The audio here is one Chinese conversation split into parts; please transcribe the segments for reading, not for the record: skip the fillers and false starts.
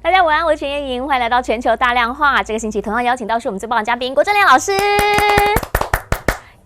大家晚安，我是陈燕莹，欢迎来到全球大量化。这个星期同样邀请到是我们最棒的嘉宾郭正亮老师。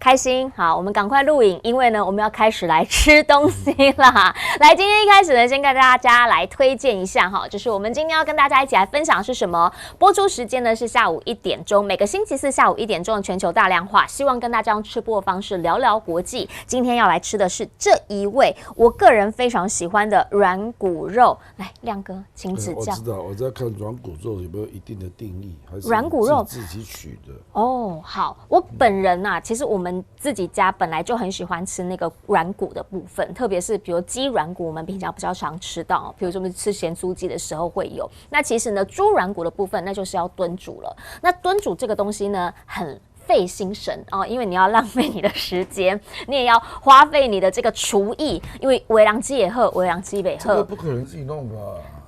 开心，好，我们赶快录影，因为呢，我们要开始来吃东西啦。来，今天一开始呢，先跟大家来推荐一下哈，就是我们今天要跟大家一起来分享的是什么？播出时间呢是下午1点钟，每个星期四下午1点钟的全球大量化，希望跟大家用吃播的方式聊聊国际。今天要来吃的是这一位我个人非常喜欢的软骨肉，来，亮哥，请指教。我知道，我在看软骨肉有没有一定的定义，还是软骨肉自己取的？哦，好，我本人啊，其实我们自己家本来就很喜欢吃那个软骨的部分，特别是比如鸡软骨，我们平常比较常吃到，比如说我们吃咸酥鸡的时候会有。那其实呢，猪软骨的部分那就是要炖煮了。那炖煮这个东西呢，很费心神哦，因为你要浪费你的时间，你也要花费你的这个厨艺，因为微人鸡也喝，微人鸡也喝，这个不可能自己弄吧？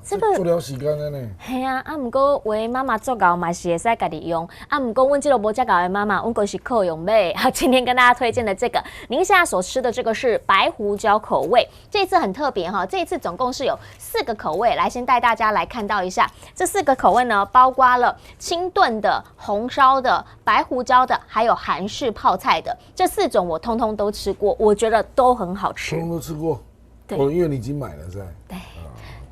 这个做了时间的呢。嘿啊，不过为妈妈做到嘛是会使家己用，不过阮这个无遮高的妈妈，阮就是靠用买。好，今天跟大家推荐的这个，您现在所吃的这个是白胡椒口味，这一次很特别哈，这一次总共是有4个口味，来先带大家来看到一下，这4个口味呢，包括了清炖的、红烧的、白胡椒的，还有韩式泡菜的，这4种我通通都吃过，我觉得都很好吃。通通都吃过。对，因为你已经买了，是吧？对。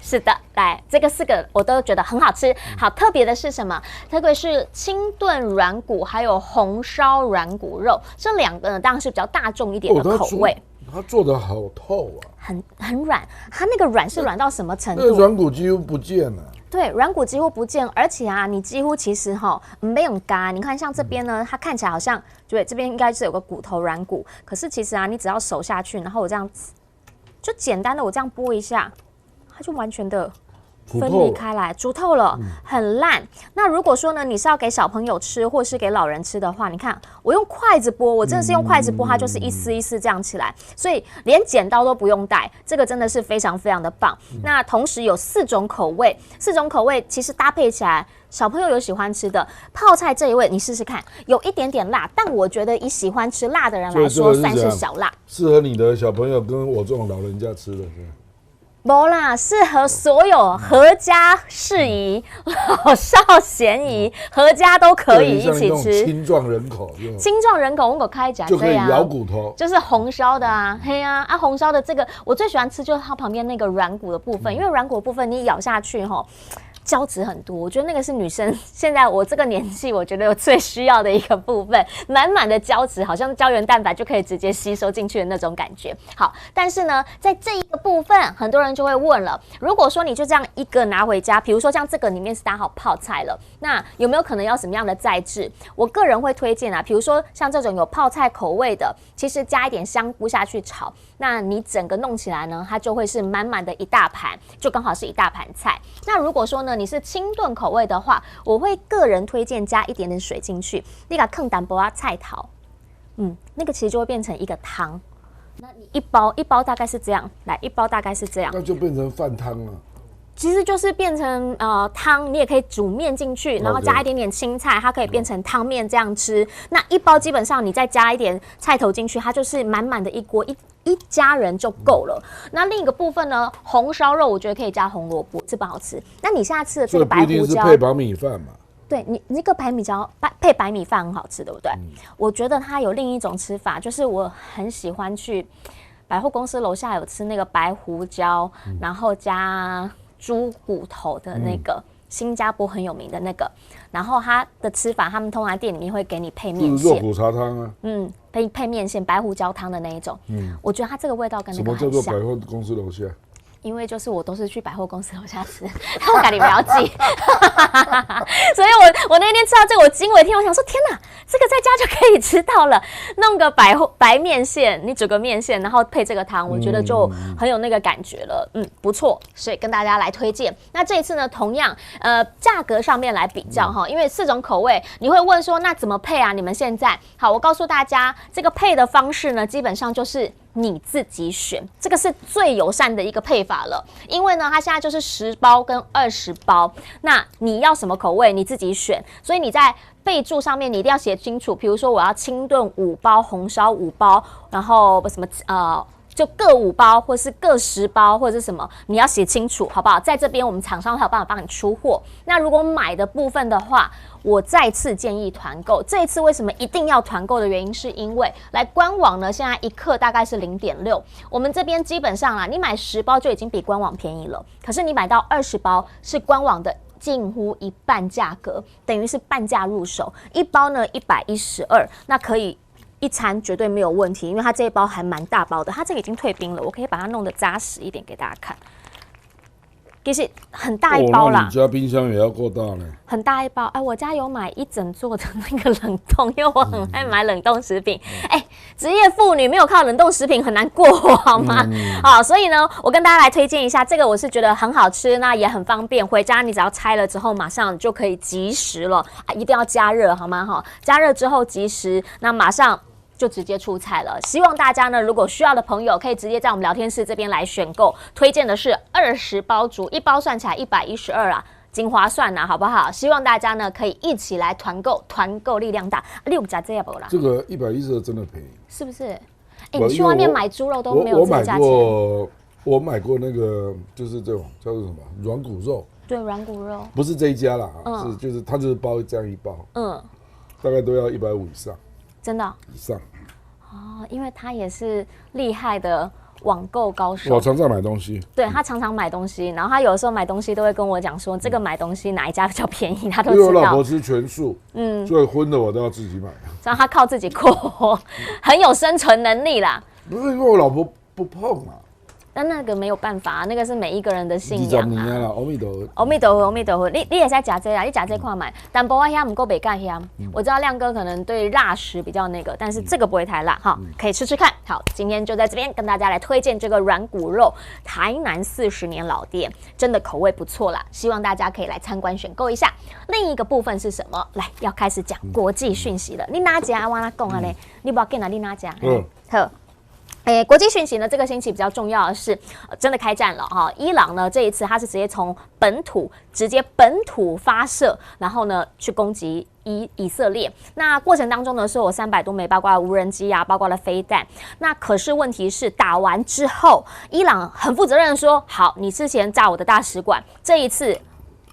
是的，来，这个4个我都觉得很好吃。好，特别的是什么？特别是清炖软骨，还有红烧软骨肉，这2个呢，当然是比较大众一点的口味。它做的好透啊，很软，它那个软是软到什么程度？那软骨几乎不见了。对，软骨几乎不见，而且啊，你几乎其实没有嘎。你看像这边呢，它看起来好像对，这边应该是有个骨头软骨，可是其实啊，你只要手下去，然后我这样子，就简单的我这样拨一下。它就完全的分离开来，煮透了，很烂。那如果说呢，你是要给小朋友吃，或是给老人吃的话，你看我用筷子剥，我真的是用筷子剥，它就是一丝一丝这样起来，所以连剪刀都不用带，这个真的是非常非常的棒。那同时有4种口味，4种口味其实搭配起来。小朋友有喜欢吃的泡菜这一味，你试试看，有一点点辣，但我觉得以喜欢吃辣的人来说，算是小辣，适合你的小朋友跟我这种老人家吃的。没啦，适合所有合家适宜、老少咸宜，合家都可以一起吃。青壮人口，青壮人口，我开讲就可以咬骨头，就是红烧的啊，嘿啊，红烧的这个我最喜欢吃，就是它旁边那个软骨的部分，因为软骨的部分你咬下去胶质很多，我觉得那个是女生现在我这个年纪，我觉得我最需要的一个部分，满满的胶质，好像胶原蛋白就可以直接吸收进去的那种感觉。好，但是呢，在这一个部分，很多人就会问了，如果说你就这样一个拿回家，比如说像这个里面是打好泡菜了，那有没有可能要什么样的再制？我个人会推荐啊，比如说像这种有泡菜口味的，其实加一点香菇下去炒，那你整个弄起来呢，它就会是满满的一大盘，就刚好是一大盘菜。那如果说呢，你是清炖口味的话，我会个人推荐加一点点水进去，那个坑淡薄菜头，那个其实就会变成一个汤。那你一包大概是这样，来一包大概是这样，那就变成饭汤了。其实就是变成汤，你也可以煮面进去，然后加一点点青菜，它可以变成汤面这样吃。那一包基本上你再加一点菜头进去，它就是满满的一锅一家人就够了。那另一个部分呢，红烧肉我觉得可以加红萝卜，这不好吃。那你现在吃的这个白胡椒，不一定是配白米饭嘛？对，你那个白米椒配白米饭很好吃，对不对？我觉得它有另一种吃法，就是我很喜欢去百货公司楼下有吃那个白胡椒，然后加猪骨头的那个。新加坡很有名的那个，然后它的吃法，他们通常店里面会给你配面线，肉骨茶汤啊，配面线，白胡椒汤的那一种，我觉得它这个味道跟那个很像。什么叫做百货公司楼下？因为就是我都是去百货公司楼下吃，我赶紧不要记，所以我那天吃到这个我惊为天人，我想说天哪，这个在家就可以吃到了，弄个白面线，你煮个面线，然后配这个汤，我觉得就很有那个感觉了，不错，所以跟大家来推荐。那这一次呢，同样价格上面来比较哈，因为4种口味，你会问说那怎么配啊？你们现在好，我告诉大家这个配的方式呢，基本上就是你自己选，这个是最友善的一个配法了。因为呢，它现在就是10包跟20包，那你要什么口味你自己选。所以你在备注上面你一定要写清楚，比如说我要清炖5包，红烧5包，然后什么就各5包，或是各10包，或者是什么，你要写清楚，好不好？在这边我们厂商才有办法帮你出货。那如果买的部分的话，我再次建议团购。这一次为什么一定要团购的原因，是因为来官网呢，现在1克大概是0.6，我们这边基本上啦，你买10包就已经比官网便宜了，可是你买到20包是官网的近乎一半价格，等于是半价入手。1包呢112，那可以一餐绝对没有问题，因为它这一包还蛮大包的，它这个已经退冰了，我可以把它弄得扎实一点给大家看。其实很大一包啦，你家冰箱也要够大呢，很大一包。哎，我家有买一整座的那个冷冻，因为我很爱买冷冻食品。哎，职业妇女没有靠冷冻食品很难过活，好吗？好，所以呢，我跟大家来推荐一下这个，我是觉得很好吃，那也很方便，回家你只要拆了之后，马上就可以即食了啊！一定要加热，好吗？哈，加热之后即食，那马上就直接出菜了。希望大家呢，如果需要的朋友，可以直接在我们聊天室这边来选购。推荐的是20包组，一包算起来112啊，精划算啊，好不好？希望大家呢可以一起来团购，团购力量大。你有加这样不啦？这个112真的便宜，是不是？哎，你去外面买猪肉都没有这个价钱。我买过那个，就是这种叫做什么软骨肉，对，软骨肉，不是这一家啦，就是它就是包这样1包，大概都要150以上。真的以上哦，因为他也是厉害的网购高手。我常常买东西，对他常常买东西，然后他有时候买东西都会跟我讲说，这个买东西哪一家比较便宜，他都知道。因为我老婆吃全素，所以荤的我都要自己买。然后他靠自己过，很有生存能力啦。不是因为我老婆不碰啊。那个没有办法，那个是每一个人的信仰啊。阿弥陀佛，阿弥陀佛，阿弥陀佛。你也在夹这啦，你夹这看买，但不过香不够北盖香。我知道亮哥可能对辣食比较那个，但是这个不会太辣哈，可以吃吃看。好，今天就在这边跟大家来推荐这个软骨肉，台南40年老店，真的口味不错啦，希望大家可以来参观选购一下。另一个部分是什么？来，要开始讲国际讯息了。你哪家？我来讲啊嘞，你不要跟哪里哪家？好。国际讯息呢，这个星期比较重要的是，真的开战了哈。伊朗呢，这一次它是直接从本土发射，然后呢去攻击以色列。那过程当中呢，是有300多枚，包括了无人机啊，包括了飞弹。那可是问题是，打完之后，伊朗很负责任的说：“好，你之前炸我的大使馆，这一次。”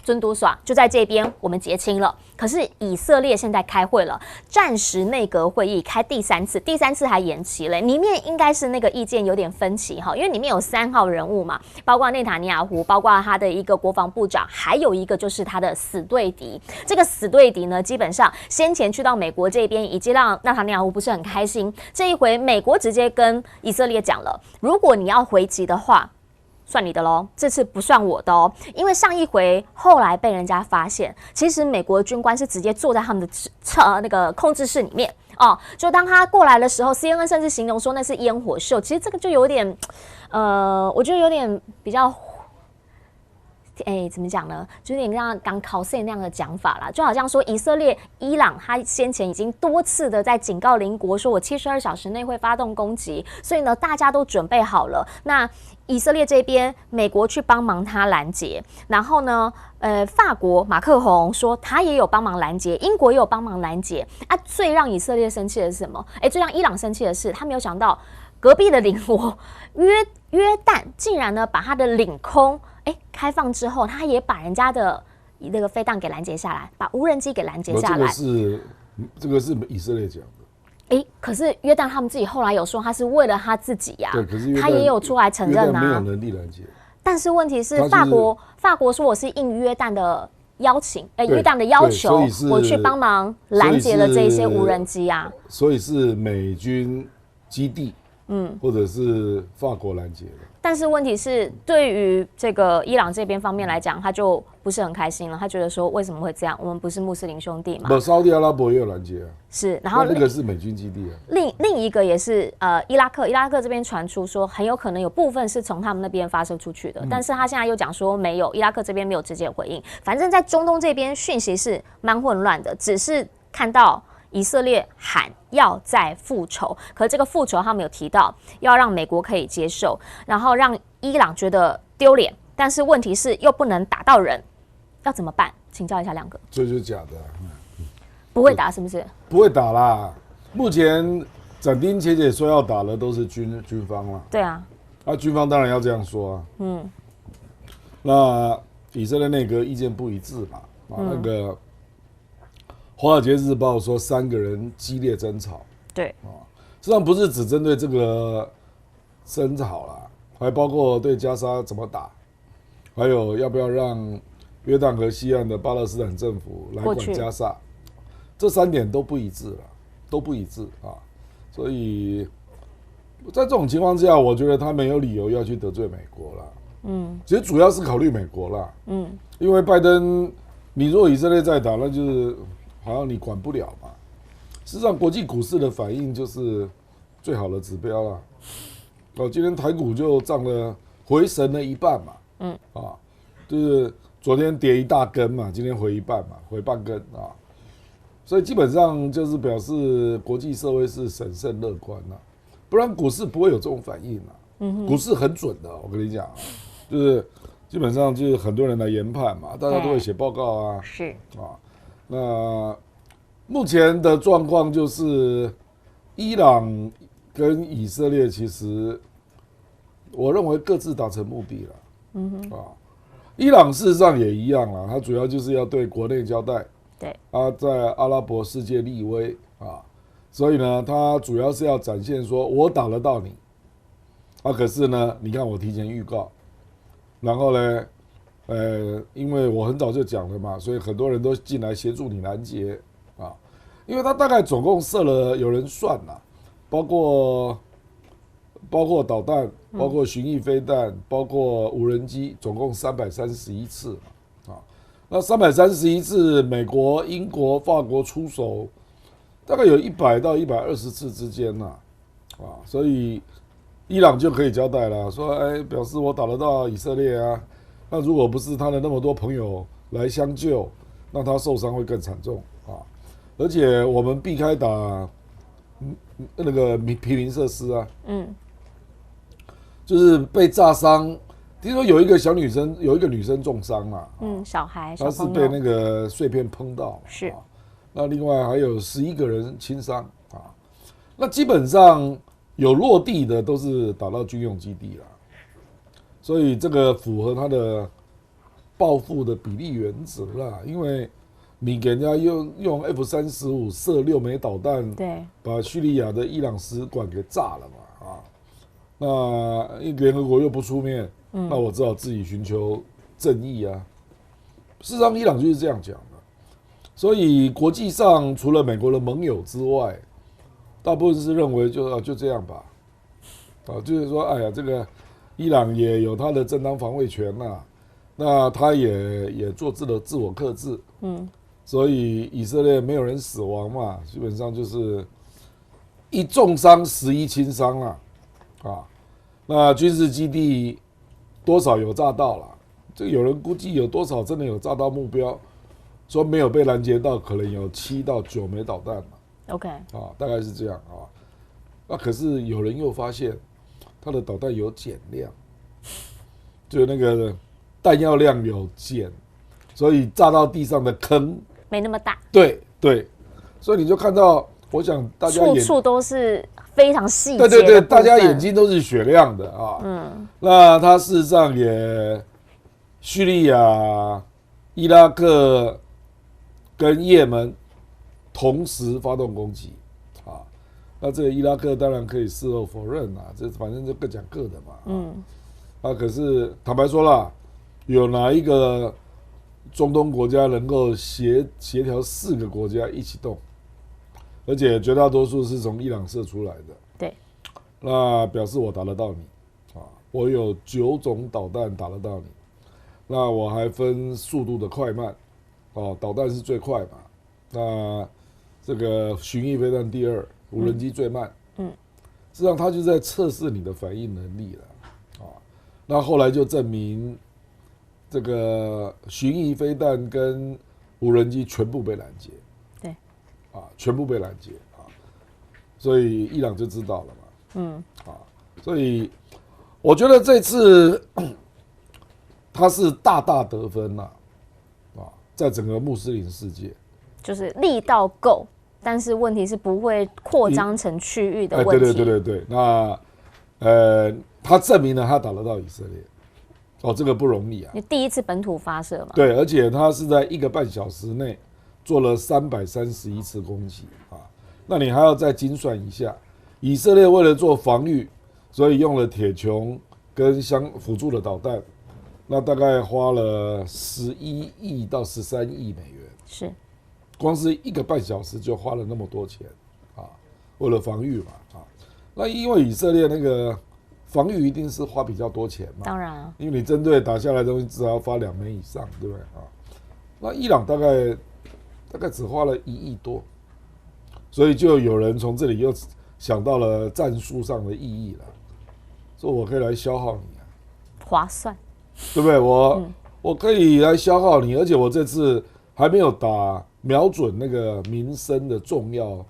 尊都耍就在这边，我们结清了。可是以色列现在开会了，战时内阁会议开第3次，第3次还延期了。里面应该是那个意见有点分歧哈，因为里面有3号人物嘛，包括内塔尼亚胡，包括他的一个国防部长，还有一个就是他的死对敌。这个死对敌呢，基本上先前去到美国这边，已经让内塔尼亚胡不是很开心。这一回，美国直接跟以色列讲了，如果你要回击的话。算你的咯，这次不算我的哦，因为上一回后来被人家发现，其实美国军官是直接坐在他们的那个控制室里面哦，就当他过来的时候 ，CNN 甚至形容说那是烟火秀，其实这个就有点，我觉得有点比较。怎么讲呢？就有点像刚考试那样的讲法啦，就好像说以色列、伊朗，他先前已经多次的在警告邻国，说我72小时内会发动攻击，所以呢，大家都准备好了。那以色列这边，美国去帮忙他拦截，然后呢，法国马克宏说他也有帮忙拦截，英国也有帮忙拦截啊。最让以色列生气的是什么？最让伊朗生气的是，他没有想到隔壁的邻国约旦竟然呢把他的领空。开放之后，他也把人家的那个飞弹给拦截下来，把无人机给拦截下来。这个是以色列讲的。可是约旦他们自己后来有说，他是为了他自己呀。对，可是他也有出来承认啊。没有能力拦截。但是问题是，法国说我是应约旦的邀请，约旦的要求，我去帮忙拦截了这一些无人机啊。所以是美军基地，或者是法国拦截的。但是问题是，对于这个伊朗这边方面来讲，他就不是很开心了。他觉得说，为什么会这样？我们不是穆斯林兄弟吗？沙特阿拉伯也有拦截啊。是，然后那个是美军基地啊。另一个也是伊拉克这边传出说，很有可能有部分是从他们那边发射出去的。但是他现在又讲说没有，伊拉克这边没有直接回应。反正在中东这边讯息是蛮混乱的，只是看到。以色列喊要再复仇，可是这个复仇他们有提到要让美国可以接受，然后让伊朗觉得丢脸，但是问题是又不能打到人，要怎么办？请教一下亮哥。这就是假的，不会打是不是？不会打啦。目前斩钉截铁说要打的都是军方啦。对啊，军方当然要这样说啊。那以色列内阁意见不一致嘛。那个《华尔街日报》说3个人激烈争吵。对。实际上不是只针对这个争吵啦，还包括对加沙怎么打，还有要不要让约旦河西岸的巴勒斯坦政府来管加沙，这3点都不一致了，都不一致啊。所以在这种情况之下，我觉得他没有理由要去得罪美国了。其实主要是考虑美国啦。因为拜登，你如果以色列在打，那就是好像你管不了嘛。事实上，国际股市的反应就是最好的指标啦。今天台股就涨了，回神了一半嘛。就是昨天跌一大根嘛，今天回一半嘛，回半根啊。所以基本上就是表示国际社会是审慎乐观啦，不然股市不会有这种反应啦。股市很准的，我跟你讲，就是基本上就是很多人来研判嘛，大家都会写报告啊。是啊，那目前的状况就是伊朗跟以色列其实我认为各自达成目的了。伊朗事实上也一样啦，它主要就是要对国内交代。对，在阿拉伯世界立威啊，所以呢，他主要是要展现说我打得到你，可是呢，你看我提前预告，然后呢，因为我很早就讲了嘛，所以很多人都进来协助你拦截啊，因为他大概总共射了，有人算啦，包括导弹，包括巡弋飞弹，包括无人机，总共331次。那331次，美国、英国、法国出手，大概有100到120次之间呐，所以伊朗就可以交代了，说，表示我打得到以色列啊。那如果不是他的那么多朋友来相救，那他受伤会更惨重啊。而且我们避开打那个毗邻设施啊，就是被炸伤。听说有一个女生重伤嘛，小孩，她是被那个碎片碰到，是。那另外还有11个人轻伤啊。那基本上有落地的都是打到军用基地了，所以这个符合他的报复的比例原则啦。因为你给人家用 F-35射6枚导弹，对，把叙利亚的伊朗使馆给炸了嘛，那联合国又不出面。那我只好自己寻求正义啊。事实上，伊朗就是这样讲的。所以国际上除了美国的盟友之外，大部分是认为就这样吧。就是说，哎呀，这个伊朗也有他的正当防卫权呐，那他也做自我克制。所以以色列没有人死亡嘛，基本上就是1重伤11轻伤啦。那军事基地多少有炸到了，这有人估计有多少真的有炸到目标，说没有被拦截到，可能有7到9枚导弹嘛。OK， 大概是这样啊。那可是有人又发现，他的导弹有减量，就那个弹药量有减，所以炸到地上的坑没那么大。对，所以你就看到，我想大家处处都是非常细节的。对，大家眼睛都是雪亮的啊。那他事实上也叙利亚、伊拉克跟也门同时发动攻击啊。那这个伊拉克当然可以事后否认啊，这反正就各讲各的嘛。可是坦白说啦，有哪一个中东国家能够协调4个国家一起动？而且绝大多数是从伊朗射出来的。对，那表示我打得到你我有9种导弹打得到你。那我还分速度的快慢导弹是最快嘛，那这个巡弋飞弹第2，无人机最慢。实际上他就在测试你的反应能力了那后来就证明这个巡弋飞弹跟无人机全部被拦截。全部被拦截所以伊朗就知道了嘛。所以我觉得这次他是大大得分在整个穆斯林世界，就是力道够，但是问题是不会扩张成区域的问题。对，那他证明了他打得到以色列，哦，这个不容易啊。你第一次本土发射嘛？对，而且他是在1个半小时内做了331次攻击啊。那你还要再精算一下，以色列为了做防御，所以用了铁穹跟相辅助的导弹，那大概花了11亿到13亿美元。是，光是1个半小时就花了那么多钱啊，为了防御嘛啊。那因为以色列那个防御一定是花比较多钱嘛，当然啊，因为你针对打下来的东西至少要发2枚以上，对不对啊？那伊朗大概只花了1亿多，所以就有人从这里又想到了战术上的意义了，说我可以来消耗你啊，划算，对不对？我可以来消耗你，而且我这次还没有瞄准那个民生的重要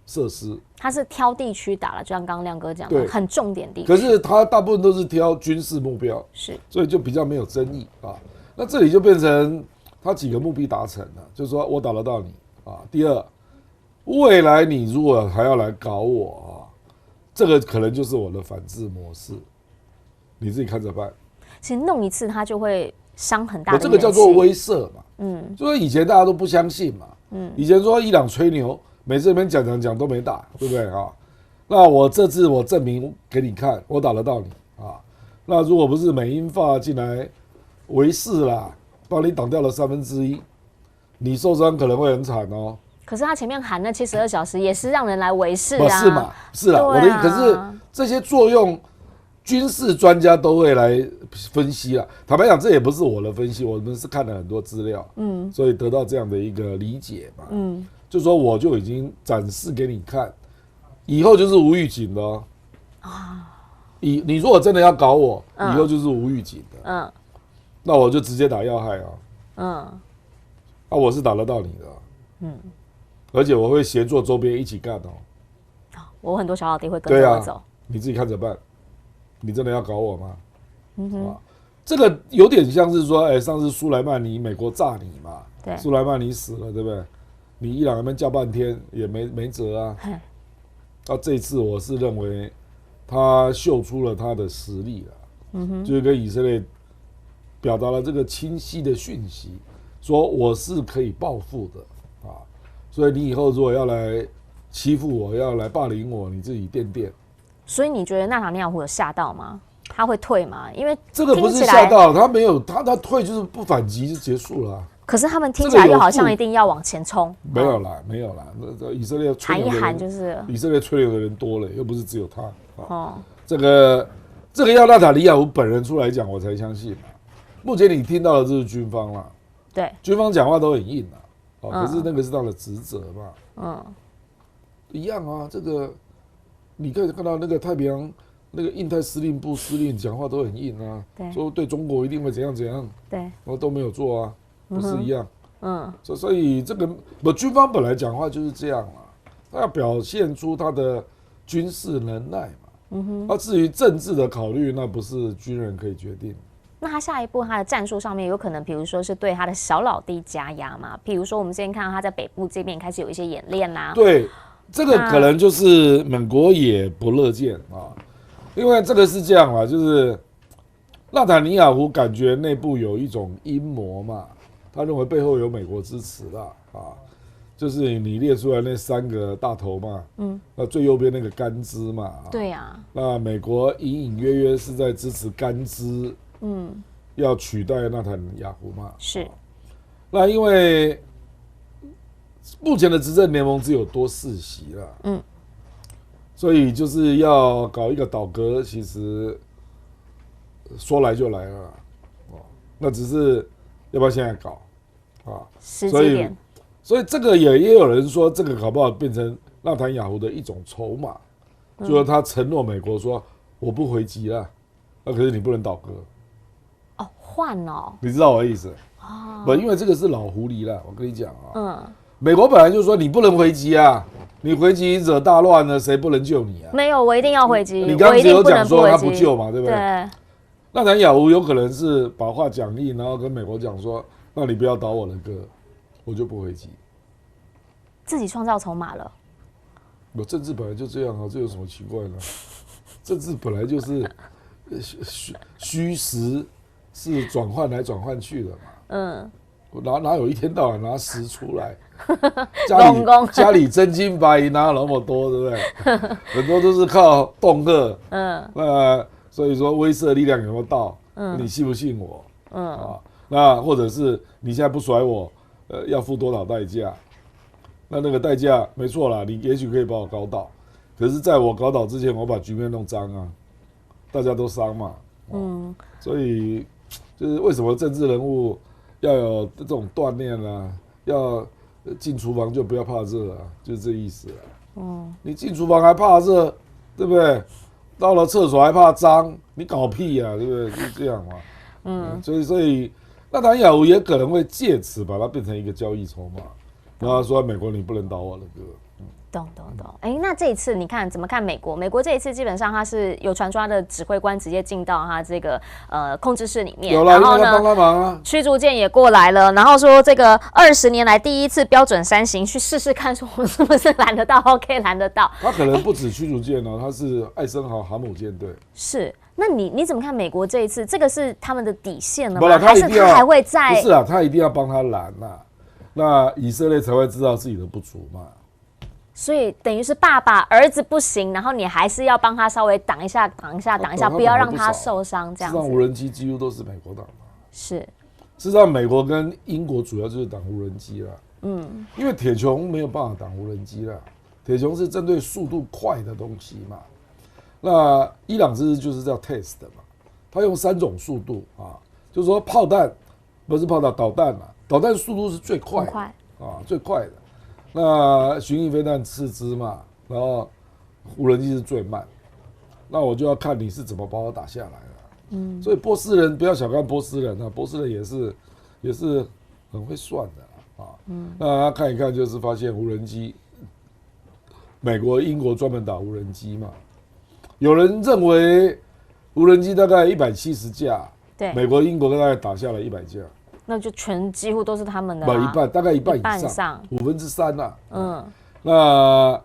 设施，他是挑地区打了，就像刚刚亮哥讲的，很重点地区。可是他大部分都是挑军事目标，是，所以就比较没有争议啊。那这里就变成他几个目的达成了，就是说我打得到你啊。第二，未来你如果还要来搞我啊，这个可能就是我的反制模式，你自己看着办。其实弄一次他就会伤很大的。这个叫做威慑嘛，就说以前大家都不相信嘛，以前说伊朗吹牛。每次这边讲都没打，对不对啊？那我这次我证明给你看，我打得到你啊。那如果不是美英法进来围视啦，帮你挡掉了1/3，你受伤可能会很惨哦。可是他前面喊那72小时也是让人来围视啊，是嘛？是啦，我的可是这些作用，军事专家都会来分析啦。坦白讲，这也不是我的分析，我们是看了很多资料，所以得到这样的一个理解嘛，就说我就已经展示给你看，以后就是无预警的哦。你如果真的要搞我，以后就是无预警的。那我就直接打要害啊。我是打得到你的。而且我会协作周边一起干哦。我很多小老弟会跟着我走。你自己看着办。你真的要搞我吗？这个有点像是说，上次苏莱曼尼美国炸你嘛，对，苏莱曼尼死了，对不对？你伊朗那边叫半天也没辙啊。这一次我是认为他秀出了他的实力了，就是跟以色列表达了这个清晰的讯息，说我是可以报复的啊。所以你以后如果要来欺负我，要来霸凌我，你自己垫。所以你觉得纳塔尼亚胡有吓到吗？他会退吗？因为这个不是吓到，他没有，他退就是不反击就结束了。可是他们听起来又好像一定要往前冲。没有啦。那以色列喊一喊就是以色列吹牛的人多了，又不是只有他。这个要纳塔尼亚胡本人出来讲，我才相信。目前你听到的就是军方啦，对，军方讲话都很硬可是那个是他的职责嘛。一样啊。这个你可以看到那个太平洋。那个印太司令部司令讲话都很硬啊，说对中国一定会怎样，对，我都没有做啊，不是一样，所以这个军方本来讲话就是这样嘛，他要表现出他的军事能耐嘛，至于政治的考虑，那不是军人可以决定。那他下一步他的战术上面有可能，比如说是对他的小老弟加压嘛？比如说我们之前看到他在北部这边开始有一些演练啦，对，这个可能就是美国也不乐见啊。因为这个是这样啦，就是纳塔尼亚胡感觉内部有一种阴谋嘛，他认为背后有美国支持啦，就是你列出来那3个大头嘛，那最右边那个甘孜嘛，对呀，那美国隐隐约约是在支持甘孜，要取代纳塔尼亚胡嘛，是，那因为目前的执政联盟只有多4席啦，所以就是要搞一个倒戈，其实说来就来了，那只是要不要现在搞时机点。所以这个也有人说，这个搞不好变成纳坦雅胡的一种筹码，就是他承诺美国说我不回击了，可是你不能倒戈。换哦，你知道我的意思？不，因为这个是老狐狸了，我跟你讲美国本来就说你不能回击啊。你回击惹大乱了，谁不能救你啊？没有，我一定要回击。你刚刚只有讲说他不救嘛，对不对？对。纳坦雅胡有可能是把话讲硬，然后跟美国讲说：“那你不要倒我的戈，我就不回击。”自己创造筹码了。有政治本来就这样啊，这有什么奇怪呢？政治本来就是虚实是转换来转换去的嘛。哪有一天到晚拿实出来？家里真金白银哪有那么多，对不对？很多都是靠恫吓。那所以说威慑力量有没有到？你信不信我？那或者是你现在不甩我，要付多少代价？那个代价没错啦，你也许可以把我搞倒，可是在我搞倒之前，我把局面弄脏啊，大家都伤嘛。所以就是为什么政治人物要有这种锻炼啦，要进厨房就不要怕热啊，就是这意思啊。你进厨房还怕热，对不对？到了厕所还怕脏，你搞屁啊，对不对？就是这样嘛。所以纳坦雅胡也可能会借此把它变成一个交易筹码。然后说美国你不能倒我的歌。懂。那这一次你看怎么看美国？美国这一次基本上他是有传说他的指挥官直接进到他这个控制室里面，有啦，然后呢，帮他忙啊，驱逐舰也过来了，然后说这个20年来第一次标准3型去试试看，说我是不是拦得到 ？OK， 拦得到。他可能不止驱逐舰哦，他是艾森豪航母舰队。是。那你怎么看美国这一次？这个是他们的底线了吗？还是他还会再？不是啊，他一定要帮他拦呐。那以色列才会知道自己的不足嘛。所以等于是爸爸儿子不行，然后你还是要帮他稍微挡一下，不要让他受伤这样子。事实上，无人机几乎都是美国挡的。是。事实上，美国跟英国主要就是挡无人机啦。因为铁穹没有办法挡无人机啦，铁穹是针对速度快的东西嘛。那伊朗就是叫 test 嘛，他用3种速度啊，就是说炮弹不是炮弹，导弹嘛，导弹速度是最快的最快的。那巡弋飞弹次之嘛，然后无人机是最慢。那我就要看你是怎么把我打下来了。所以波斯人不要小看波斯人啊，波斯人也是很会算的啊。那他看一看就是发现无人机，美国、英国专门打无人机嘛。有人认为无人机大概170架，对，美国、英国大概打下来100架，那就几乎都是他们的一半，大概一半以上，3/5啦。那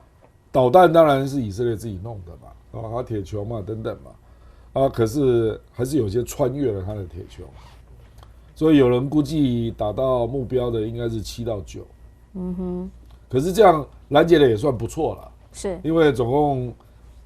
导弹当然是以色列自己弄的嘛，它铁穹嘛等等嘛，可是还是有些穿越了它的铁穹，所以有人估计打到目标的应该是7到9。可是这样拦截的也算不错了，是因为总共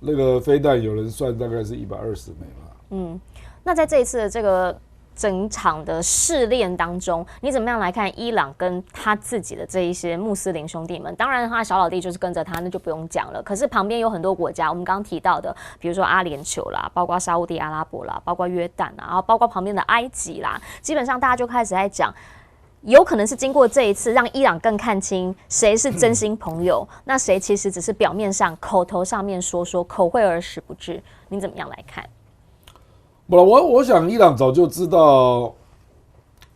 那个飞弹有人算大概是120枚嘛。那在这一次的这个整场的试炼当中，你怎么样来看伊朗跟他自己的这一些穆斯林兄弟们？当然，他的小老弟就是跟着他，那就不用讲了。可是旁边有很多国家，我们刚刚提到的，比如说阿联酋啦，包括沙烏地阿拉伯啦，包括约旦啦，然后包括旁边的埃及啦，基本上大家就开始在讲。有可能是经过这一次，让伊朗更看清谁是真心朋友，那谁其实只是表面上、口头上面说，口惠而实不至。你怎么样来看？我想伊朗早就知道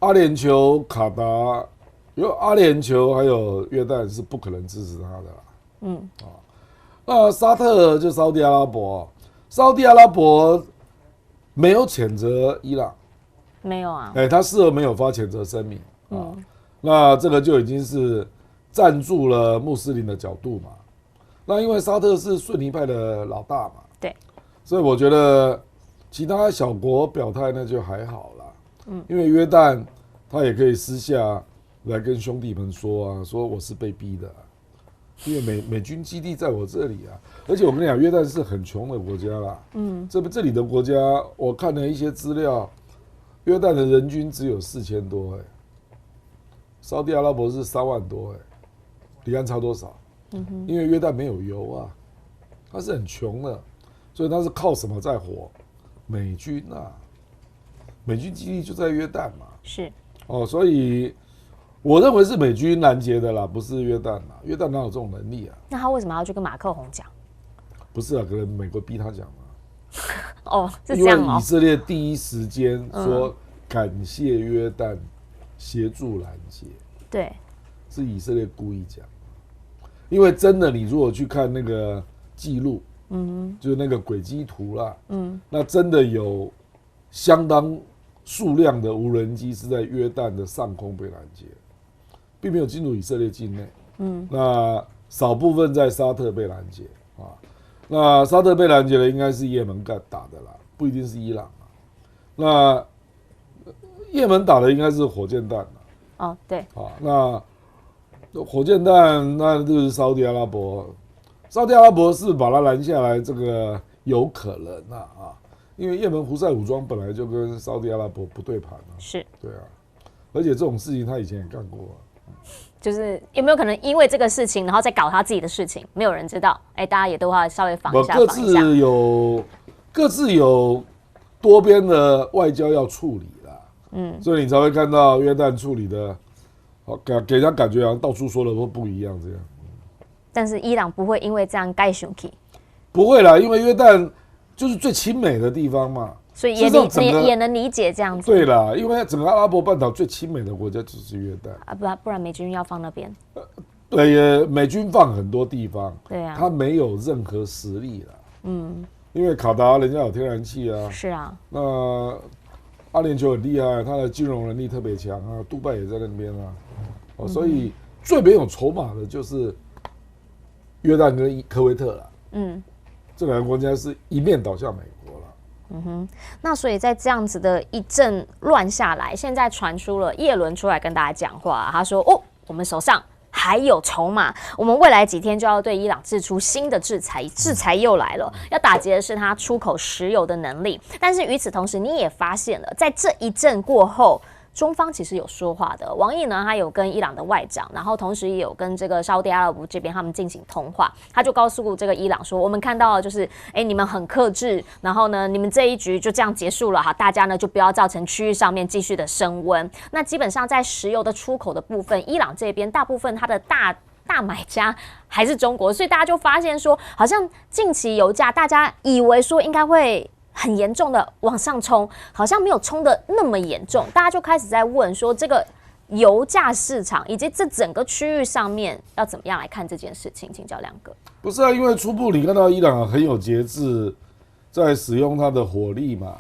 阿联酋、卡达，因为阿联酋还有约旦是不可能支持他的啦。那沙特就沙烏地阿拉伯，沙烏地阿拉伯没有谴责伊朗，没有啊？他事后没有发谴责声明。那这个就已经是站住了穆斯林的角度嘛。那因为沙特是逊尼派的老大嘛，对，所以我觉得其他小国表态那就还好啦。因为约旦他也可以私下来跟兄弟们说啊，说我是被逼的，因为美军基地在我这里啊，而且我跟你讲，约旦是很穷的国家啦。这里的国家，我看了一些资料，约旦的人均只有4000多沙烏地阿拉伯是3万多你看差多少？因为约旦没有油啊，它是很穷的，所以它是靠什么在活？美军啊，美军基地就在约旦嘛。是。所以我认为是美军拦截的啦，不是约旦啦。约旦哪有这种能力啊？那他为什么要去跟马克宏讲？不是啊，可能美国逼他讲嘛。是这样因为以色列第一时间说感谢约旦协助拦截，对，是以色列故意讲，因为真的，你如果去看那个记录，就是那个轨迹图啦，那真的有相当数量的无人机是在约旦的上空被拦截，并没有进入以色列境内。那少部分在沙特被拦截啊。那沙特被拦截的应该是也门打的啦，不一定是伊朗啊。那也门打的应该是火箭弹哦，对，啊，那火箭弹那就是沙特阿拉伯，沙特阿拉伯是把它拦下来，这个有可能啊，因为也门胡塞武装本来就跟沙特阿拉伯不对盘啊，是，对啊，而且这种事情他以前也干过啊。就是有没有可能因为这个事情，然后再搞他自己的事情，没有人知道，大家也都要稍微防一下，各自有多边的外交要处理啦，所以你才会看到约旦处理的，给人家感觉好像到处说的都不一样这样。但是伊朗不会因为这样该生气，不会啦，因为约旦就是最亲美的地方嘛，所以也能理解这样子。对啦，因为整个阿拉伯半岛最亲美的国家就是约旦啊，不然美军要放那边。对，美军放很多地方，对啊，他没有任何实力啦。因为卡达人家有天然气啊，是啊，那阿联酋很厉害，他的金融能力特别强啊，杜拜也在那边啊，所以最没有筹码的就是约旦跟科威特了。这两个国家是一面倒向美国了。那所以在这样子的一阵乱下来，现在传出了叶伦出来跟大家讲话，他说：“哦，我们手上还有筹码，我们未来几天就要对伊朗祭出新的制裁，制裁又来了，要打击的是它出口石油的能力。但是与此同时，你也发现了，在这一阵过后，中方其实有说话的。王毅呢，他有跟伊朗的外长，然后同时也有跟这个沙特阿拉伯这边他们进行通话。他就告诉这个伊朗说，我们看到的就是，你们很克制，然后呢，你们这一局就这样结束了哈，大家呢就不要造成区域上面继续的升温。那基本上在石油的出口的部分，伊朗这边大部分它的大买家还是中国，所以大家就发现说，好像近期油价大家以为说应该会很严重的往上冲，好像没有冲的那么严重，大家就开始在问说，这个油价市场以及这整个区域上面要怎么样来看这件事情？请教亮哥。不是啊，因为初步你看到伊朗很有节制，在使用它的火力嘛，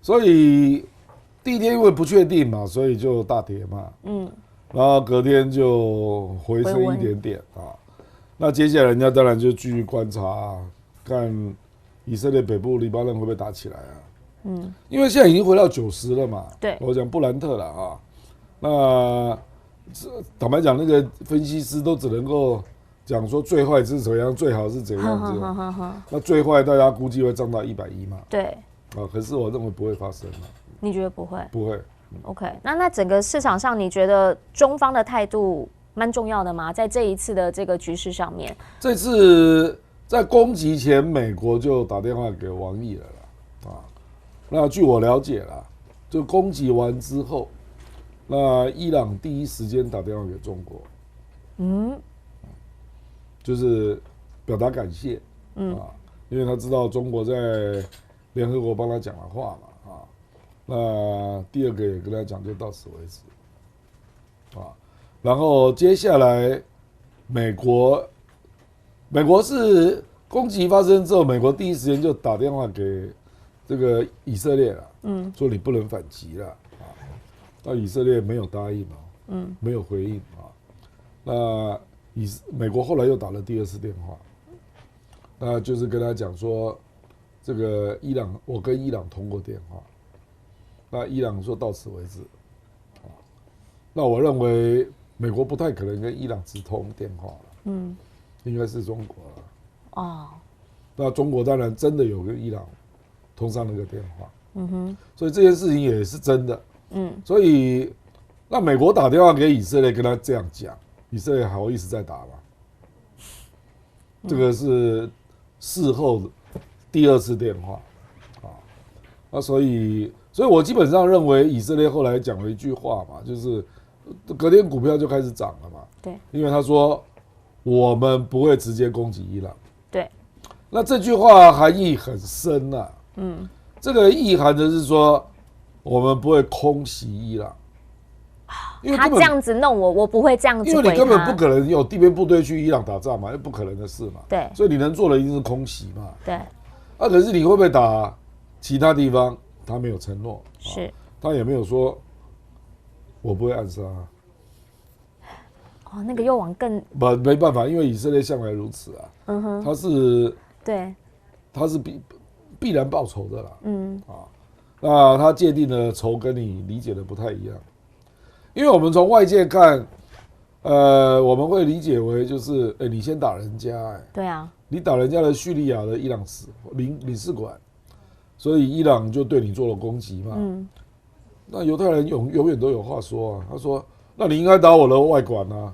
所以第一天因为不确定嘛，所以就大跌嘛，然后隔天就回升一点点啊。那接下来人家当然就继续观察，看以色列北部黎巴嫩会不会打起来啊？因为现在已经回到90了嘛。对，我讲布兰特了啊。那坦白讲，那个分析师都只能够讲说最坏是怎样，最好是怎样。那最坏大家估计会涨到110嘛。对。啊，可是我认为不会发生。你觉得不会？不会。OK， 那整个市场上，你觉得中方的态度蛮重要的吗？在这一次的这个局势上面，这次在攻击前，美国就打电话给王毅了啦，那据我了解啦，就攻击完之后，那伊朗第一时间打电话给中国，就是表达感谢，因为他知道中国在联合国帮他讲了话嘛。那第二个也跟他讲，就到此为止，然后接下来美国是攻击发生之后，美国第一时间就打电话给这个以色列了，说你不能反击了，那以色列没有答应没有回应那美国后来又打了第二次电话，那就是跟他讲说，这个伊朗，我跟伊朗通过电话。那伊朗说到此为止，那我认为美国不太可能跟伊朗直通电话了，应该是中国了。那中国当然真的有跟伊朗通上那个电话，所以这件事情也是真的，所以那美国打电话给以色列跟他这样讲，以色列还好意思再打吗？这个是事后第二次电话，那所以我基本上认为以色列后来讲了一句话嘛，就是隔天股票就开始涨了嘛。对，因为他说我们不会直接攻击伊朗。对，那这句话含义很深啊。这个意涵的是说我们不会空袭伊朗，因为他这样子弄我不会这样子回他，因为你根本不可能有地面部队去伊朗打仗嘛，不可能的事嘛。对，所以你能做的一定是空袭嘛。对，可是你会不会打其他地方？他没有承诺，是，他也没有说我不会暗杀。哦，那个又往更没办法，因为以色列向来如此啊，他是对，他是必然报仇的啦，那他界定的仇跟你理解的不太一样，因为我们从外界看，我们会理解为就是，你先打人家，对啊，你打人家的叙利亚的伊朗领事馆，所以伊朗就对你做了攻击嘛，那犹太人永远都有话说啊，他说，那你应该打我的外馆啊，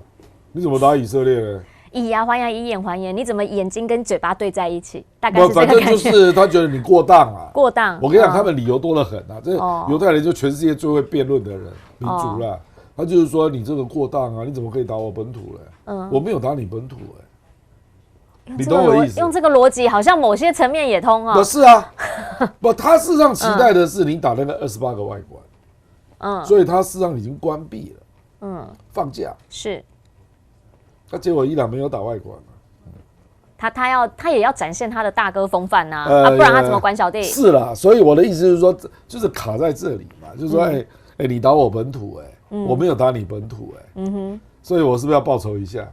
你怎么打以色列呢？以牙还牙，以眼还眼，你怎么眼睛跟嘴巴对在一起？大概是这个感觉。反正就是他觉得你过当啊，过当。我跟你讲，他们理由多得很啊。这犹太人就全世界最会辩论的人民族啦。他就是说你这个过当啊，你怎么可以打我本土呢？我没有打你本土你懂我的意思？用这个逻辑，好像某些层面也通啊。不是啊，不，他事实上期待的是你打那个28个外馆，所以他事实上已经关闭了，放假是。那结果伊朗没有打外馆啊，他也要展现他的大哥风范呐，不然他怎么管小弟？是啦，所以我的意思是说，就是卡在这里嘛，就是说，你打我本土，我没有打你本土，所以我是不是要报仇一下？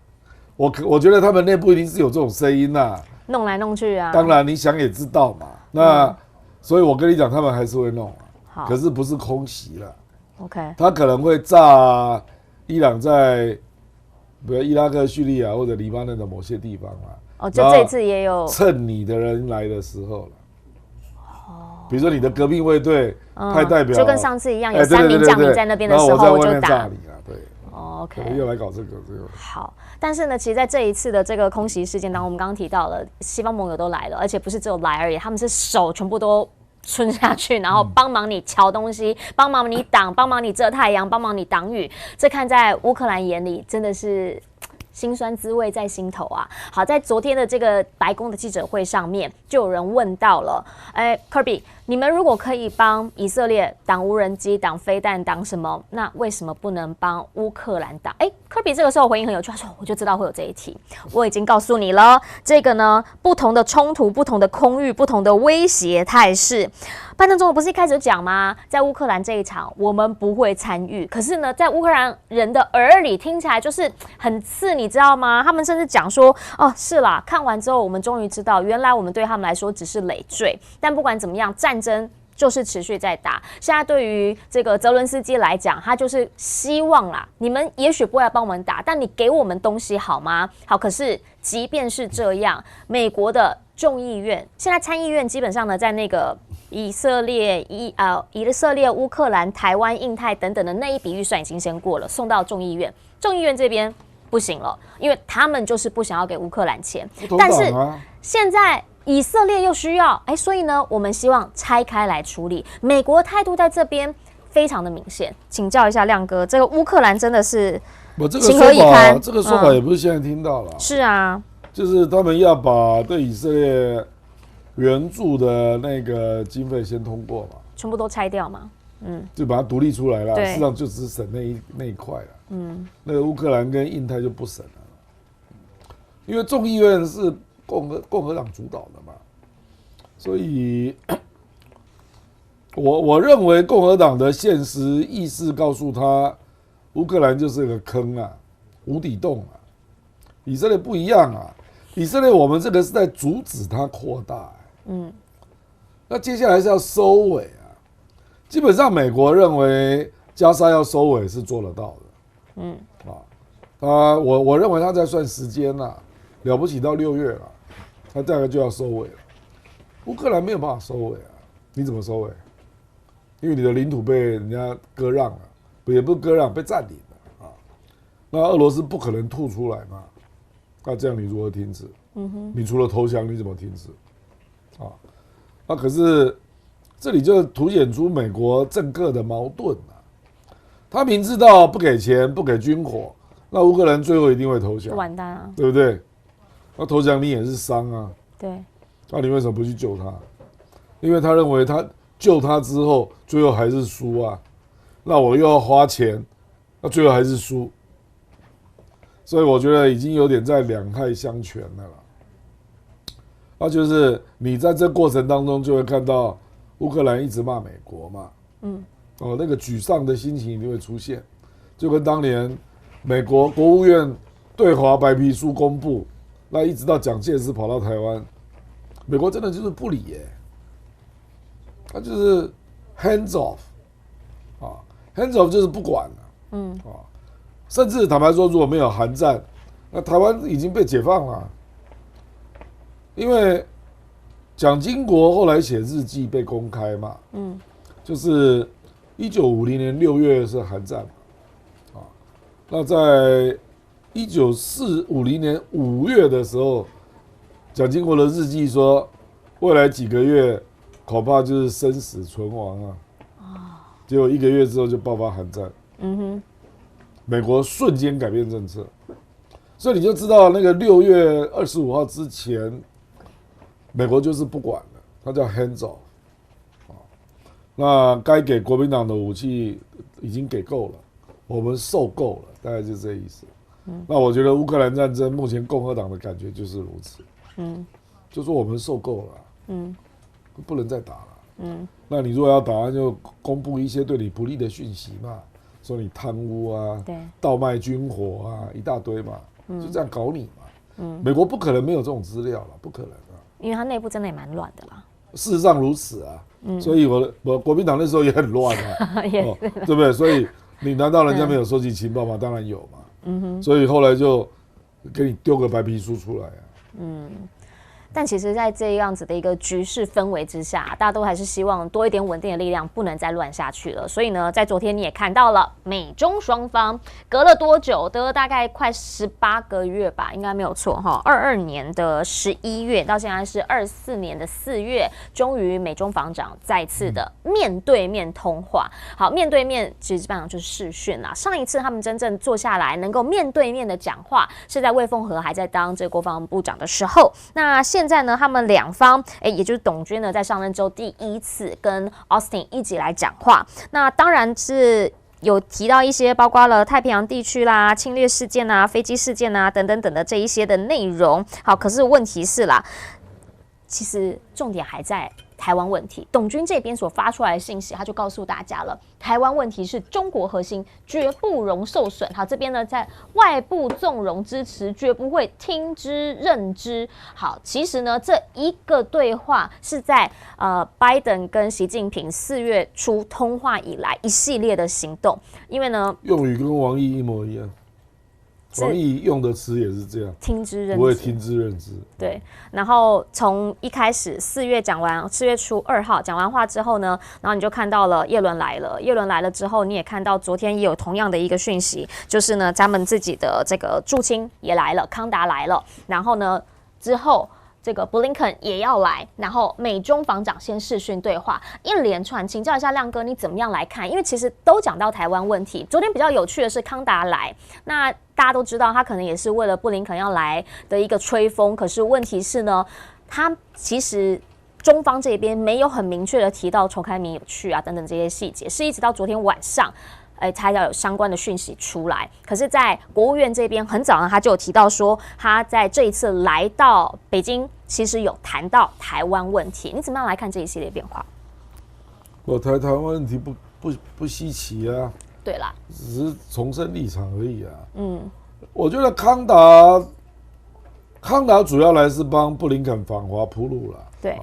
我觉得他们内部一定是有这种声音呐，弄来弄去啊。当然你想也知道嘛，那所以我跟你讲，他们还是会弄啊，可是不是空袭了 ，OK， 他可能会炸伊朗在。比如伊拉克、叙利亚或者黎巴嫩的某些地方哦，就这次也有趁你的人来的时候了。比如说你的革命卫队派代表，就跟上次一样，有3名将领在那边的时候，我就打你啊，对。OK， 又来搞这个。好，但是呢，其实在这一次的这个空袭事件当中，我们刚刚提到了西方盟友都来了，而且不是只有来而已，他们是手全部都吞下去，然后帮忙你瞧东西，帮忙你挡，帮忙你遮太阳，帮忙你挡雨。这看在乌克兰眼里，真的是辛酸滋味在心头啊。好，在昨天的这个白宫的记者会上面，就有人问到了，Kirby， 你们如果可以帮以色列挡无人机、挡飞弹、挡什么，那为什么不能帮乌克兰挡？Kirby 这个时候回应很有趣，他说：“我就知道会有这一题，我已经告诉你了。这个呢，不同的冲突、不同的空域、不同的威胁态势。拜登总统不是一开始就讲吗？在乌克兰这一场，我们不会参与。可是呢，在乌克兰人的耳里听起来就是很刺，你知道吗？他们甚至讲说：哦，是啦，看完之后，我们终于知道，原来我们对他们来说只是累赘。但不管怎么样，战争就是持续在打。现在对于这个泽伦斯基来讲，他就是希望啦，你们也许不会来帮我们打，但你给我们东西好吗？好，可是即便是这样，美国的众议院现在参议院基本上呢，在那个以色列、乌克兰、台湾、印太等等的那一笔预算已经先过了，送到众议院。众议院这边不行了，因为他们就是不想要给乌克兰钱，但是现在以色列又需要，所以呢，我们希望拆开来处理。美国态度在这边非常的明显。请教一下亮哥，这个乌克兰真的是情何以堪？这个说法也不是现在听到了，是啊，就是他们要把对以色列援助的那个经费先通过嘛，全部都拆掉嘛，就把它独立出来了。事实上就只省那一块了，那个乌克兰跟印太就不省了，因为众议院是共和党主导的嘛，所以我认为共和党的现实意识告诉他，乌克兰就是个坑啊，无底洞啊。以色列不一样啊，以色列我们这个是在阻止它扩大，那接下来是要收尾啊。基本上美国认为加沙要收尾是做得到的，我认为他在算时间啦，了不起到6月了，他大概就要收尾了。乌克兰没有办法收尾啊，你怎么收尾？因为你的领土被人家割让了，也不是割让，被占领了啊。那俄罗斯不可能吐出来嘛，那这样你如何停止？你除了投降你怎么停止？那可是这里就凸显出美国政客的矛盾啊。他明知道不给钱、不给军火，那乌克兰最后一定会投降，完蛋啊，对不对？那投降你也是伤啊，对。那你为什么不去救他？因为他认为他救他之后，最后还是输啊。那我又要花钱，那最后还是输。所以我觉得已经有点在两害相权了啦。那就是你在这过程当中就会看到乌克兰一直骂美国嘛，那个沮丧的心情一定会出现，就跟当年美国国务院对华白皮书公布，那一直到蒋介石跑到台湾，美国真的就是不理耶，他就是 hands off 啊 ，hands off 就是不管了，甚至坦白说，如果没有韩战，那台湾已经被解放了，因为蒋经国后来写日记被公开嘛，就是1950年6月是韩战嘛，那在1950年5月的时候，蒋经国的日记说，未来几个月恐怕就是生死存亡啊，结果1个月之后就爆发韩战，美国瞬间改变政策，所以你就知道那个6月25号之前，美国就是不管了，它叫 hands off。那该给国民党的武器已经给够了，我们受够了，大概就是这意思。那我觉得乌克兰战争目前共和党的感觉就是如此，就说我们受够了，不能再打了。那你如果要打，那就公布一些对你不利的讯息嘛。说你贪污啊，倒卖军火啊，一大堆嘛，就这样搞你嘛。美国不可能没有这种资料了，不可能啊，因为它内部真的也蛮乱的啦。事实上如此啊，所以我国民党那时候也很乱啊，对不对？所以你难道人家没有收集情报吗？当然有嘛。所以后来就给你丢个白皮书出来啊。但其实，在这样子的一个局势氛围之下，大家都还是希望多一点稳定的力量，不能再乱下去了。所以呢，在昨天你也看到了，美中双方隔了多久？隔了大概快18个月吧，应该没有错哈。22年的11月到现在是24年的4月，终于美中防长再次的面对面通话。好，面对面其实基本上就是视讯啦。上一次他们真正坐下来能够面对面的讲话，是在魏凤和还在当这个国防部长的时候。那现在呢，他们两方，也就是董军呢，在上任之后第一次跟 Austin 一起来讲话。那当然是有提到一些包括了太平洋地区啦、侵略事件啊、飞机事件啊等等等的这一些的内容。好，可是问题是啦，其实重点还在台湾问题。董军这边所发出来的信息，他就告诉大家了，台湾问题是中国核心，绝不容受损。好，这边呢在外部纵容支持，绝不会听之任之。好，其实呢这一个对话是在拜登跟习近平4月初通话以来一系列的行动，因为呢用语跟王毅一模一样。王毅用的词也是这样，听之任之，不会听之任之。对，然后从一开始4月讲完，4月初2号讲完话之后呢，然后你就看到了叶伦来了。叶伦来了之后，你也看到昨天也有同样的一个讯息，就是呢，他们自己的这个驻青也来了，康达来了，然后呢之后。这个布林肯也要来，然后美中防长先视讯对话，一连串。请教一下亮哥，你怎么样来看？因为其实都讲到台湾问题。昨天比较有趣的是康达来，那大家都知道他可能也是为了布林肯要来的一个吹风，可是问题是呢，他其实中方这边没有很明确的提到仇开明有去啊等等这些细节，是一直到昨天晚上。才要有相关的讯息出来。可是，在国务院这边很早呢，他就有提到说，他在这一次来到北京，其实有谈到台湾问题。你怎么样来看这一系列变化？台湾问题不稀奇啊。对啦，只是重申立场而已啊。我觉得康达主要来是帮布林肯访华铺路了。对。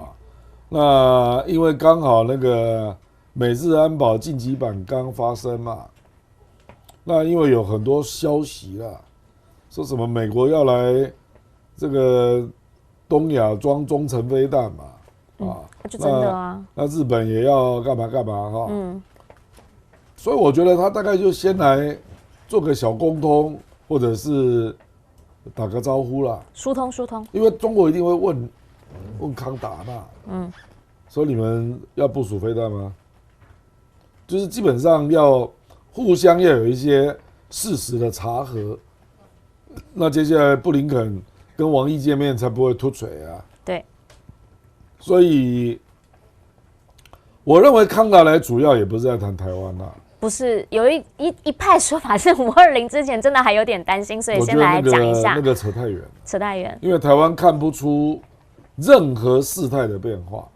那因为刚好那个。美日安保晋级版刚发生嘛，那因为有很多消息啦，说什么美国要来这个东亚装中程飞弹嘛，就真的啊。那日本也要干嘛干嘛哈，所以我觉得他大概就先来做个小沟通，或者是打个招呼啦，疏通，因为中国一定会问康达嘛，说你们要部署飞弹吗？就是基本上要互相要有一些事实的查核，那接下来布林肯跟王毅见面才不会脱水啊。对，所以我认为康达来主要也不是在谈台湾啦。不是有一派说法是520之前真的还有点担心，所以先来讲一下。那个扯太远，因为台湾看不出任何事态的变化。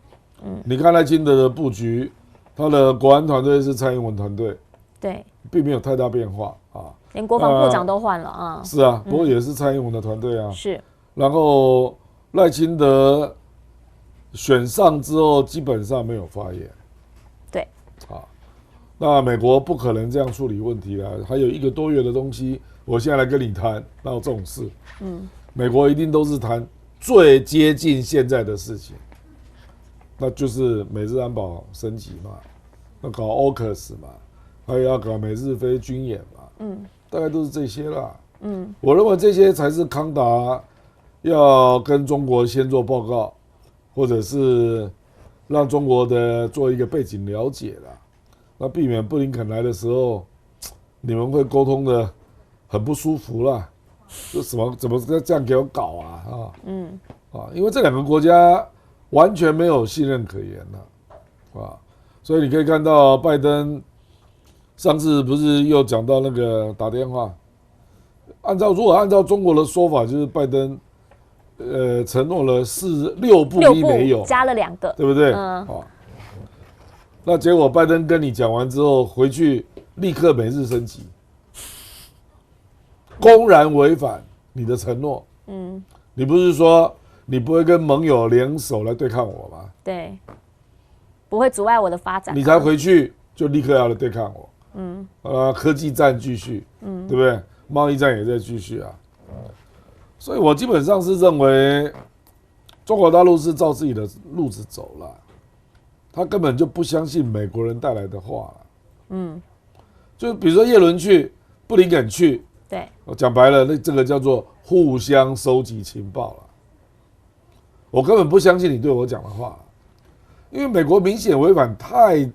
你看赖清德的布局。他的国安团队是蔡英文团队，对，并没有太大变化啊。连国防部长都换了啊。是啊，不过也是蔡英文的团队啊。是。然后赖清德选上之后，基本上没有发言。对。啊，那美国不可能这样处理问题了。还有1个多月的东西，我现在来跟你谈，哪有这种事？美国一定都是谈最接近现在的事情，那就是美日安保升级嘛，要搞 AUKUS 嘛，还有要搞美日菲军演嘛，大概都是这些啦。我认为这些才是康达要跟中国先做报告，或者是让中国的做一个背景了解啦，那避免布林肯来的时候，你们会沟通的很不舒服啦。就怎么这样给我搞啊？因为这2个国家完全没有信任可言了，所以你可以看到拜登上次不是又讲到那个打电话，如果按照中国的说法，就是拜登承诺了6部1没有，加了2个，对不对？那结果拜登跟你讲完之后，回去立刻美日升级。公然违反你的承诺，你不是说你不会跟盟友联手来对抗我吗？对，不会阻碍我的发展，你才回去就立刻要来对抗我，科技战继续，对不对？贸易战也在继续啊，所以我基本上是认为中国大陆是照自己的路子走了，他根本就不相信美国人带来的话了，就比如说叶伦去，布林肯去。对，我讲白了，这个叫做互相收集情报了。我根本不相信你对我讲的话，因为美国明显违反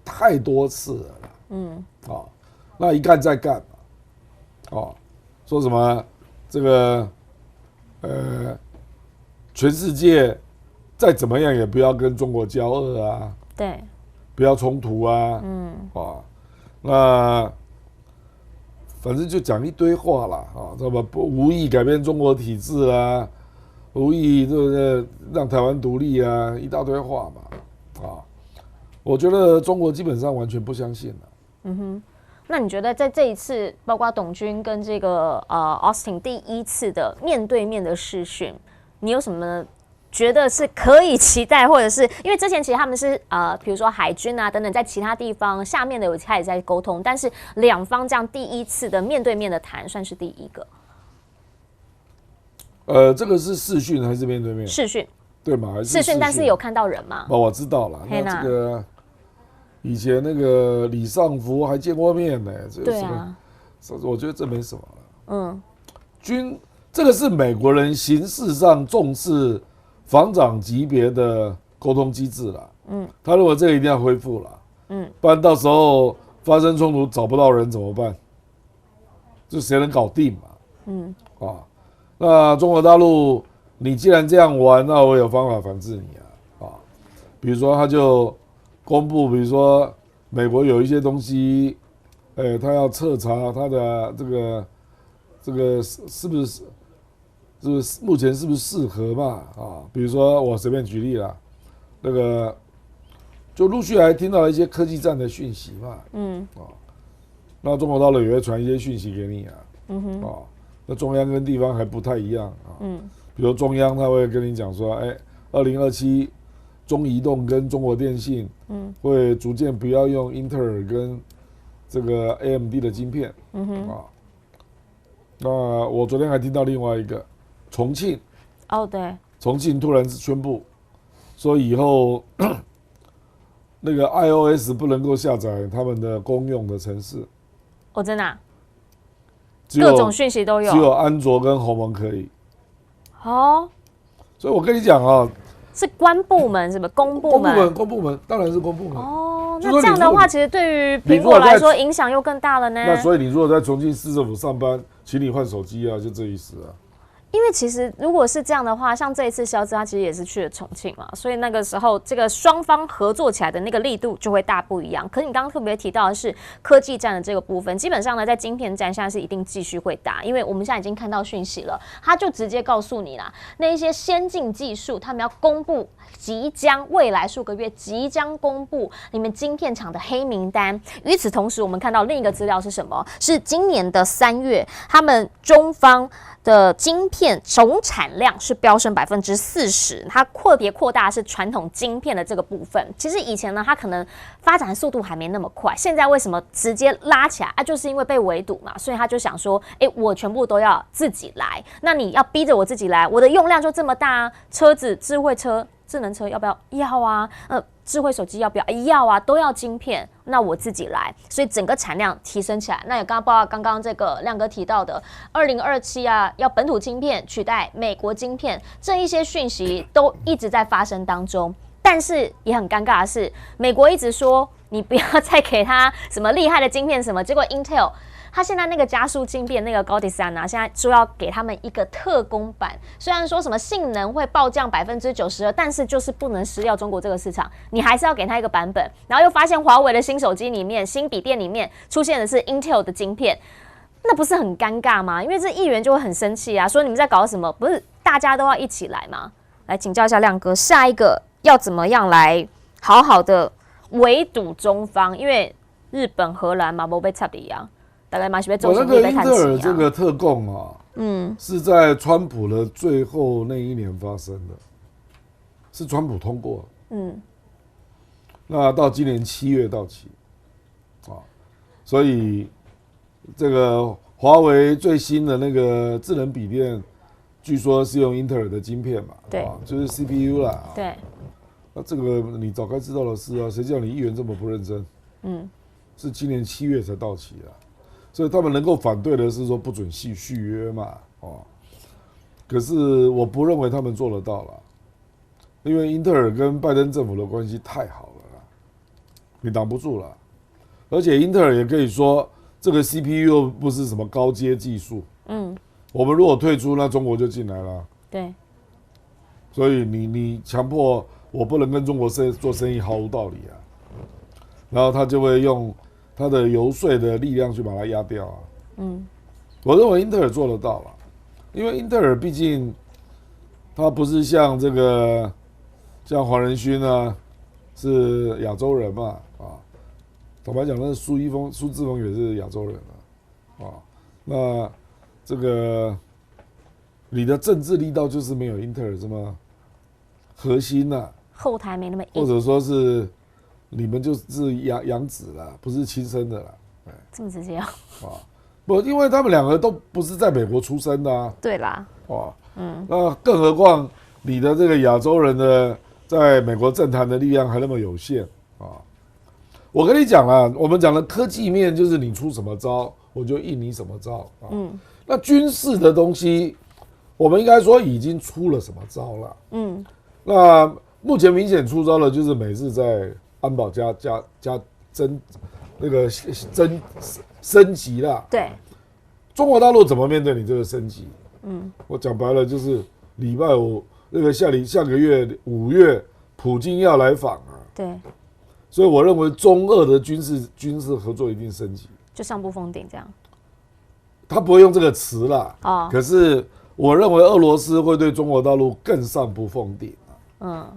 太多次了。那一干再干嘛，说什么这个全世界再怎么样也不要跟中国交恶啊，对，不要冲突啊，那。反正就讲一堆话啦，知道吧？无意改变中国体制啊，无意对不对？让台湾独立啊，一大堆话嘛，我觉得中国基本上完全不相信了。那你觉得在这一次，包括董军跟这个Austin 第1次的面对面的视讯，你有什么觉得是可以期待，或者是因为之前其实他们是比如说海军啊等等，在其他地方下面的有开始在沟通，但是2方这样第1次的面对面的谈，算是第1个。这个是视讯还是面对面？视讯，对吗？还是视讯，但是有看到人吗？我知道了。那这个以前那个李尚福还见过面呢，对啊，我觉得这没什么了。这个是美国人形式上重视防长级别的沟通机制啦，他认为这个一定要恢复啦，不然到时候发生冲突找不到人怎么办？就谁能搞定嘛？那中国大陆，你既然这样玩，那我有方法反制你啊，比如说他就公布，比如说美国有一些东西，他要彻查他的这个是不是？目前是不是适合嘛？比如说我随便举例啦，那个就陆续还听到一些科技战的讯息嘛，那中国大陆也会传一些讯息给你啊，那中央跟地方还不太一样啊，比如中央他会跟你讲说，2027中移动跟中国电信，会逐渐不要用英特尔跟这个 AMD 的晶片，那我昨天还听到另外一个。重庆，对，重庆突然宣布说以后那个 iOS 不能够下载他们的公用的程式。真的各种讯息都有，只有安卓跟鸿蒙可以。所以我跟你讲是官部门是不是？公部门，当然是公部门。那这样的话，其实对于苹果来说影响又更大了呢。那所以你如果在重庆市政府上班，请你换手机啊，就这意思啊。因为其实如果是这样的话，像这一次肖兹他其实也是去了重庆嘛，所以那个时候这个双方合作起来的那个力度就会大不一样。可是你刚刚特别提到的是科技战的这个部分，基本上呢，在晶片战现在是一定继续会打，因为我们现在已经看到讯息了，他就直接告诉你啦，那一些先进技术他们要公布，即将未来数个月即将公布你们晶片厂的黑名单。与此同时，我们看到另一个资料是什么？是今年的3月，他们中方的晶片总产量是飙升40%，它特别扩大的是传统晶片的这个部分。其实以前呢，它可能发展速度还没那么快，现在为什么直接拉起来啊？就是因为被围堵嘛，所以他就想说，我全部都要自己来。那你要逼着我自己来，我的用量就这么大啊，车子、智慧车、智能车要不要？要啊。智慧手机要不要？要啊，都要晶片。那我自己来，所以整个产量提升起来。那也包括刚刚这个亮哥提到的2027啊，要本土晶片取代美国晶片，这一些讯息都一直在发生当中。但是也很尴尬的是，美国一直说你不要再给他什么厉害的晶片什么，结果 Intel。他现在那个加速晶片那个高迪3啊，现在说要给他们一个特供版，虽然说什么性能会暴降92%，但是就是不能失掉中国这个市场，你还是要给他一个版本。然后又发现华为的新手机里面、新笔电里面出现的是 Intel 的晶片，那不是很尴尬吗？因为这议员就会很生气啊，说你们在搞什么？不是大家都要一起来吗？来请教一下亮哥，下一个要怎么样来好好的围堵中方？因为日本、荷兰嘛，没被插一样。大概马西被中心被看齐啊。英特尔这个特供啊，是在川普的最后那一年发生的，是川普通过，那到今年7月到期，所以这个华为最新的那个智能笔电，据说是用英特尔的晶片嘛，对，就是 CPU 啦，对，那这个你早该知道的事啊，谁叫你议员这么不认真？是今年7月才到期啊。所以他们能够反对的是说不准续约嘛，可是我不认为他们做得到了，因为英特尔跟拜登政府的关系太好了啦，你挡不住了。而且英特尔也可以说这个 CPU 又不是什么高阶技术，我们如果退出，那中国就进来了。对，所以你强迫我不能跟中国做生意，毫无道理啊。然后他就会用他的游说的力量去把它压掉啊。我认为英特尔做得到了，因为英特尔毕竟他不是像这个像黄仁勋啊，是亚洲人嘛，坦白讲，那苏志峰也是亚洲人那这个你的政治力道就是没有英特尔这么核心啊，后台没那么硬，或者说是你们就是养子啦，不是亲生的啦，这么直接啊？不，因为他们两个都不是在美国出生的啊。对啦，那更何况你的这个亚洲人的在美国政坛的力量还那么有限啊。我跟你讲啦，我们讲的科技面就是你出什么招，我就应你什么招啊。那军事的东西，我们应该说已经出了什么招了。那目前明显出招的就是美日在安保升级啦。对，中国大陆怎么面对你这个升级？我讲白了就是礼拜五那个下个月5月，普京要来访啊。对，所以我认为中俄的军事合作一定升级，就上不封顶这样。他不会用这个词啦，可是我认为俄罗斯会对中国大陆更上不封顶啊。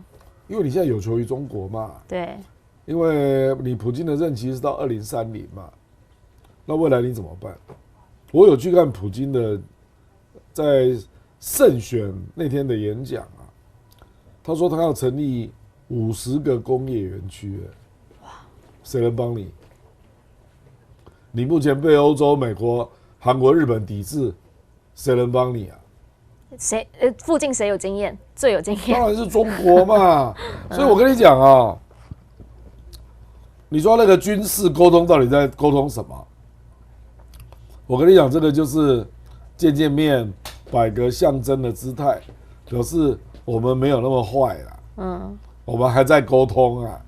因为你现在有求于中国嘛。对。因为你普京的任期是到2030嘛，那未来你怎么办？我有去看普京的在胜选那天的演讲啊，他说他要成立50个工业园区，谁能帮你？你目前被欧洲、美国、韩国、日本抵制，谁能帮你啊？谁？附近谁有经验？最有经验？当然是中国嘛。所以我跟你讲啊。你说那个军事沟通到底在沟通什么？我跟你讲，这个就是见面摆个象征的姿态，表示我们没有那么坏啦。我们还在沟通啊，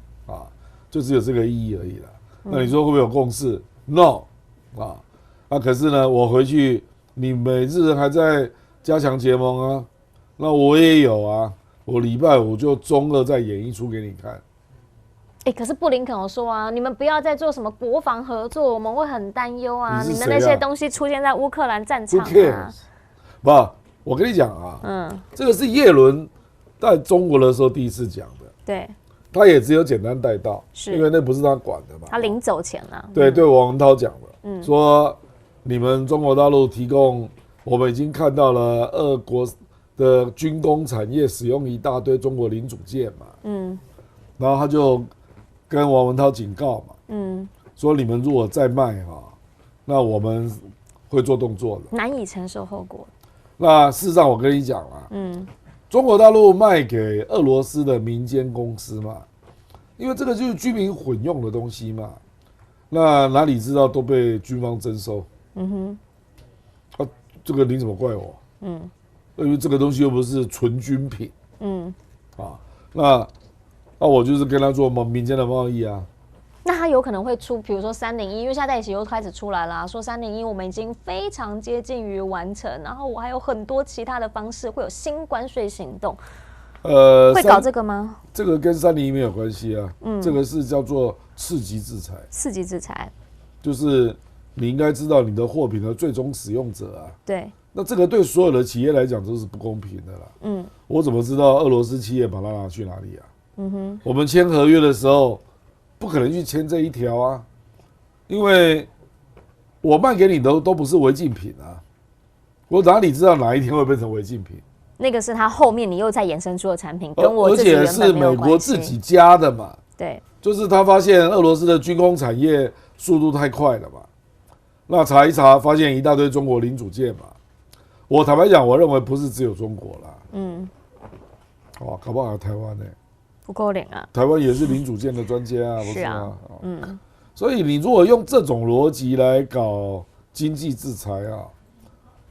就只有这个意义而已啦。那你说会不会有共识 ？No， 可是呢，我回去，你美日还在加强结盟啊。那我也有啊，我礼拜五就中二再演一出给你看。可是布林肯有说啊，你们不要再做什么国防合作，我们会很担忧啊。你们那些东西出现在乌克兰战场啊。不，我跟你讲啊，这个是叶伦在中国的时候第一次讲的。对。他也只有简单带到，因为那不是他管的嘛。他临走前啊，对王文涛讲的，说你们中国大陆提供，我们已经看到了俄国的军工产业使用一大堆中国零组件嘛，然后他就跟王文涛警告嘛，说你们如果再卖那我们会做动作的，难以承受后果。那事实上我跟你讲啊，中国大陆卖给俄罗斯的民间公司嘛，因为这个就是居民混用的东西嘛，那哪里知道都被军方征收。这个你怎么怪我？因为这个东西又不是纯军品。那我就是跟他做民间的贸易啊。那他有可能会出，比如说301，因为现在在一起又开始出来啦，说301我们已经非常接近于完成，然后我还有很多其他的方式会有新关税行动。会搞这个吗？这个跟301没有关系啊，这个是叫做次级制裁。次级制裁就是你应该知道你的货品的最终使用者啊。对。那这个对所有的企业来讲都是不公平的啦。我怎么知道俄罗斯企业把它拿去哪里啊？我们签合约的时候。不可能去签这一条啊，因为我卖给你的都不是违禁品啊，我哪里知道哪一天会变成违禁品？那个是他后面你又再衍生出的产品，跟我自己原本没有关系。而且是美国自己加的嘛，对，就是他发现俄罗斯的军工产业速度太快了嘛，那查一查发现一大堆中国零组件嘛，我坦白讲，我认为不是只有中国啦，搞不好还有台湾呢。不够脸啊！台湾也是零组件的专家啊，不是吗？所以你如果用这种逻辑来搞经济制裁啊，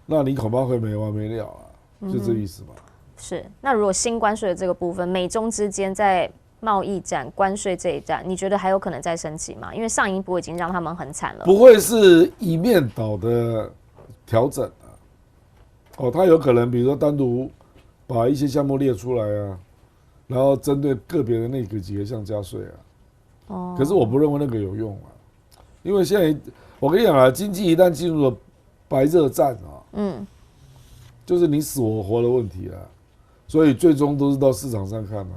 那你恐怕会没完没了啊，就这意思吧。是。那如果新关税的这个部分，美中之间在贸易战、关税这一战，你觉得还有可能再升级吗？因为上一波已经让他们很惨了。不会是一面倒的调整啊。他有可能比如说单独把一些项目列出来啊。然后针对个别的那几个项加税啊，可是我不认为那个有用啊，因为现在我跟你讲啊，经济一旦进入了白热战啊，就是你死我活的问题了，所以最终都是到市场上看啊，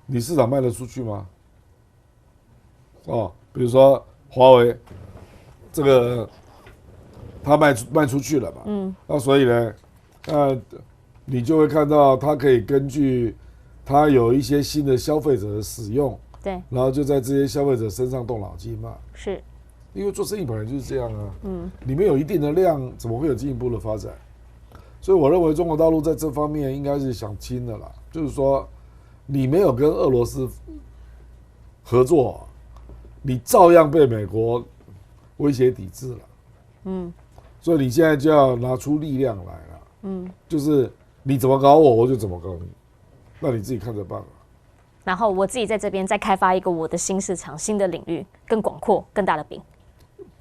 你市场卖得出去吗？比如说华为，这个它卖出去了嘛，那所以呢，你就会看到它可以根据它有一些新的消费者的使用，对，然后就在这些消费者身上动脑筋嘛。是，因为做生意本来就是这样啊。你没有一定的量，怎么会有进一步的发展？所以我认为中国大陆在这方面应该是想清的啦，就是说你没有跟俄罗斯合作，你照样被美国威胁抵制了。所以你现在就要拿出力量来了。就是你怎么搞我，我就怎么搞你。那你自己看着办啊。然后我自己在这边再开发一个我的新市场、新的领域，更广阔、更大的饼。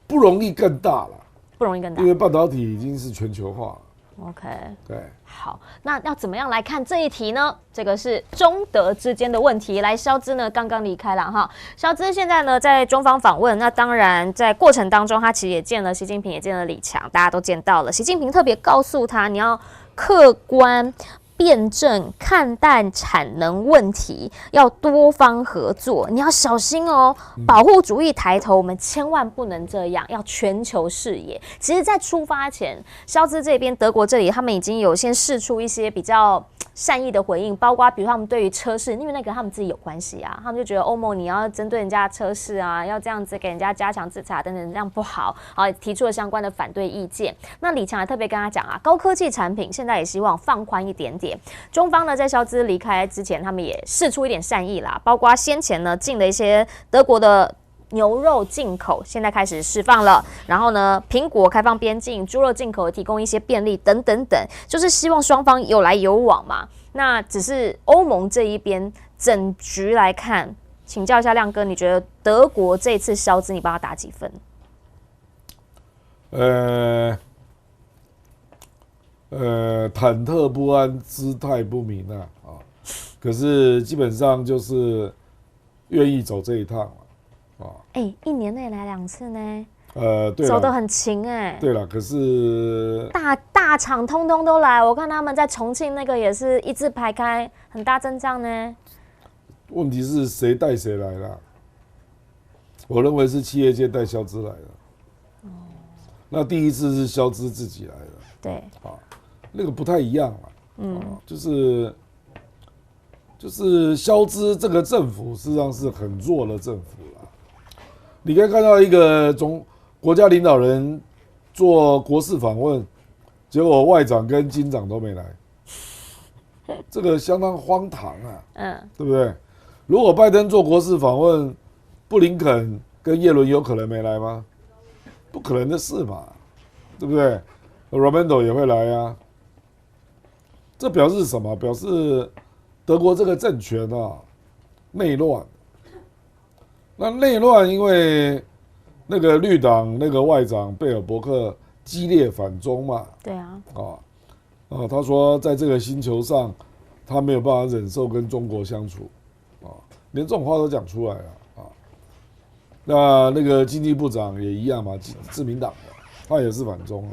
不容易更大了，不容易更大，因为半导体已经是全球化了。OK， 对，好，那要怎么样来看这一题呢？这个是中德之间的问题。来，肖兹呢刚刚离开了哈，肖兹现在呢在中方访问，那当然在过程当中，他其实也见了习近平，也见了李强，大家都见到了。习近平特别告诉他，你要客观辩证看待产能问题，要多方合作，你要小心哦。保护主义抬头，我们千万不能这样，要全球视野。其实，在出发前，肖兹这边德国这里，他们已经有先释出一些比较善意的回应，包括比如他们对于车市，因为那个他们自己有关系啊，他们就觉得欧盟你要针对人家的车市啊，要这样子给人家加强制裁等等，这样不好，啊，提出了相关的反对意见。那李强还特别跟他讲啊，高科技产品现在也希望放宽一点点。中方呢，在肖兹离开之前，他们也释出一点善意啦，包括先前呢进了一些德国的牛肉进口，现在开始释放了。然后呢，苹果开放边境，猪肉进口提供一些便利等等等，就是希望双方有来有往嘛。那只是欧盟这一边整局来看，请教一下亮哥，你觉得德国这次肖兹，你帮他打几分？忐忑不安，姿态不明啊，可是基本上就是愿意走这一趟了，一年内来2次呢，对，走得很勤哎。对了，可是大场通通都来，我看他们在重庆那个也是一字排开，很大阵仗呢。问题是谁带谁来了？我认为是企业界带肖兹来的。那第一次是肖兹自己来的。对。那个不太一样了。就是肖兹这个政府实际上是很弱的政府了。你可以看到一个国家领导人做国事访问，结果外长跟金长都没来，这个相当荒唐啊。对不对？如果拜登做国事访问，布林肯跟耶伦有可能没来吗？不可能的事嘛，对不对 ？Raimondo 也会来啊。这表示什么？表示德国这个政权内乱。那内乱，因为那个绿党那个外长贝尔伯克激烈反中嘛。对啊。他说在这个星球上，他没有办法忍受跟中国相处，连这种话都讲出来了。那个经济部长也一样嘛，自民党的，他也是反中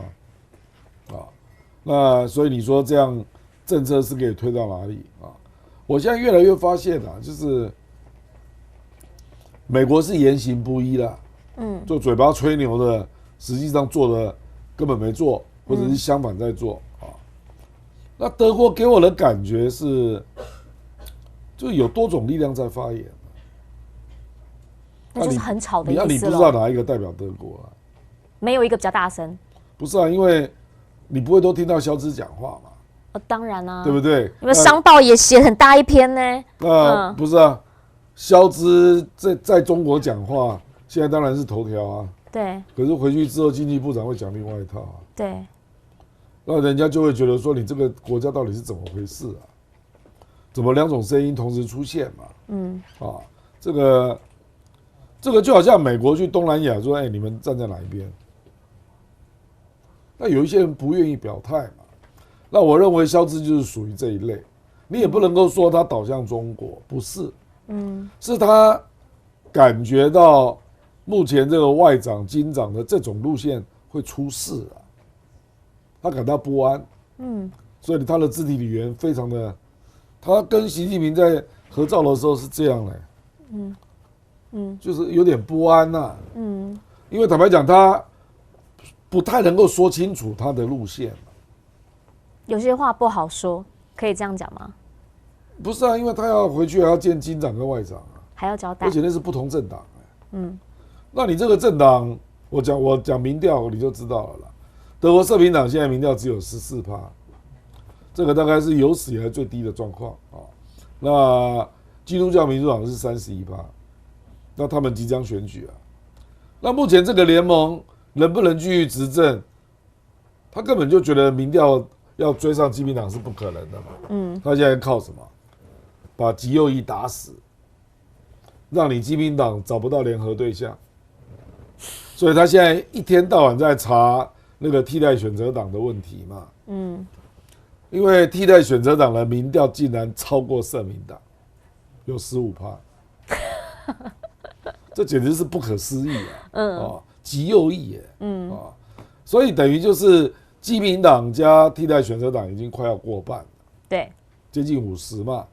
那所以你说这样政策是可以推到哪里我现在越来越发现就是美国是言行不一啦，就嘴巴吹牛的，实际上做的根本没做，或者是相反在做那德国给我的感觉是，就有多种力量在发言。那就是很吵的意思了。你不知道哪一个代表德国没有一个比较大声。不是因为你不会都听到肖兹讲话嘛？当然啊，对不对？因为商报也写很大一篇呢。不是肖兹在中国讲话，现在当然是头条对。可是回去之后，经济部长会讲另外一套对。那人家就会觉得说，你这个国家到底是怎么回事怎么两种声音同时出现嘛？这个就好像美国去东南亚说，你们站在哪一边？那有一些人不愿意表态嘛。那我认为肖兹就是属于这一类，你也不能够说他倒向中国，不是，是他感觉到目前这个外长、金长的这种路线会出事他感到不安，所以他的肢体语言非常的，他跟习近平在合照的时候是这样就是有点不安因为坦白讲，他不太能够说清楚他的路线，有些话不好说，可以这样讲吗？不是因为他要回去还要见金长跟外长还要交代，而且那是不同政党那你这个政党，我讲民调你就知道了啦。德国社民党现在民调只有14%，这个大概是有史以来最低的状况那基督教民主党是31%，那他们即将选举那目前这个联盟能不能继续执政，他根本就觉得民调要追上基民党是不可能的嘛。他现在靠什么？把极右翼打死，让你基民党找不到联合对象，所以他现在一天到晚在查那个替代选择党的问题嘛。因为替代选择党的民调竟然超过社民党，有15%，这简直是不可思议极右翼所以等于就是基民党加替代选择党已经快要过半了，对，接近50%嘛，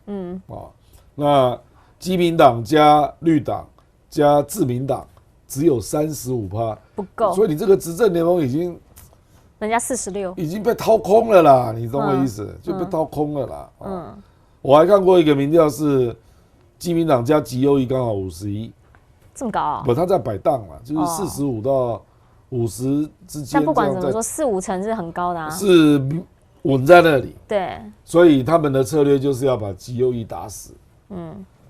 那基民党加绿党加自民党只有35%，不够，所以你这个执政联盟已经人家46，已经被掏空了啦，你懂我意思？就被掏空了啦。我还看过一个民调是基民党加极右翼刚好51%，这么高不，他在摆荡嘛，就是45到50之间。但不管怎么说，4-5成是很高的是稳在那里。对，所以他们的策略就是要把极右翼打死。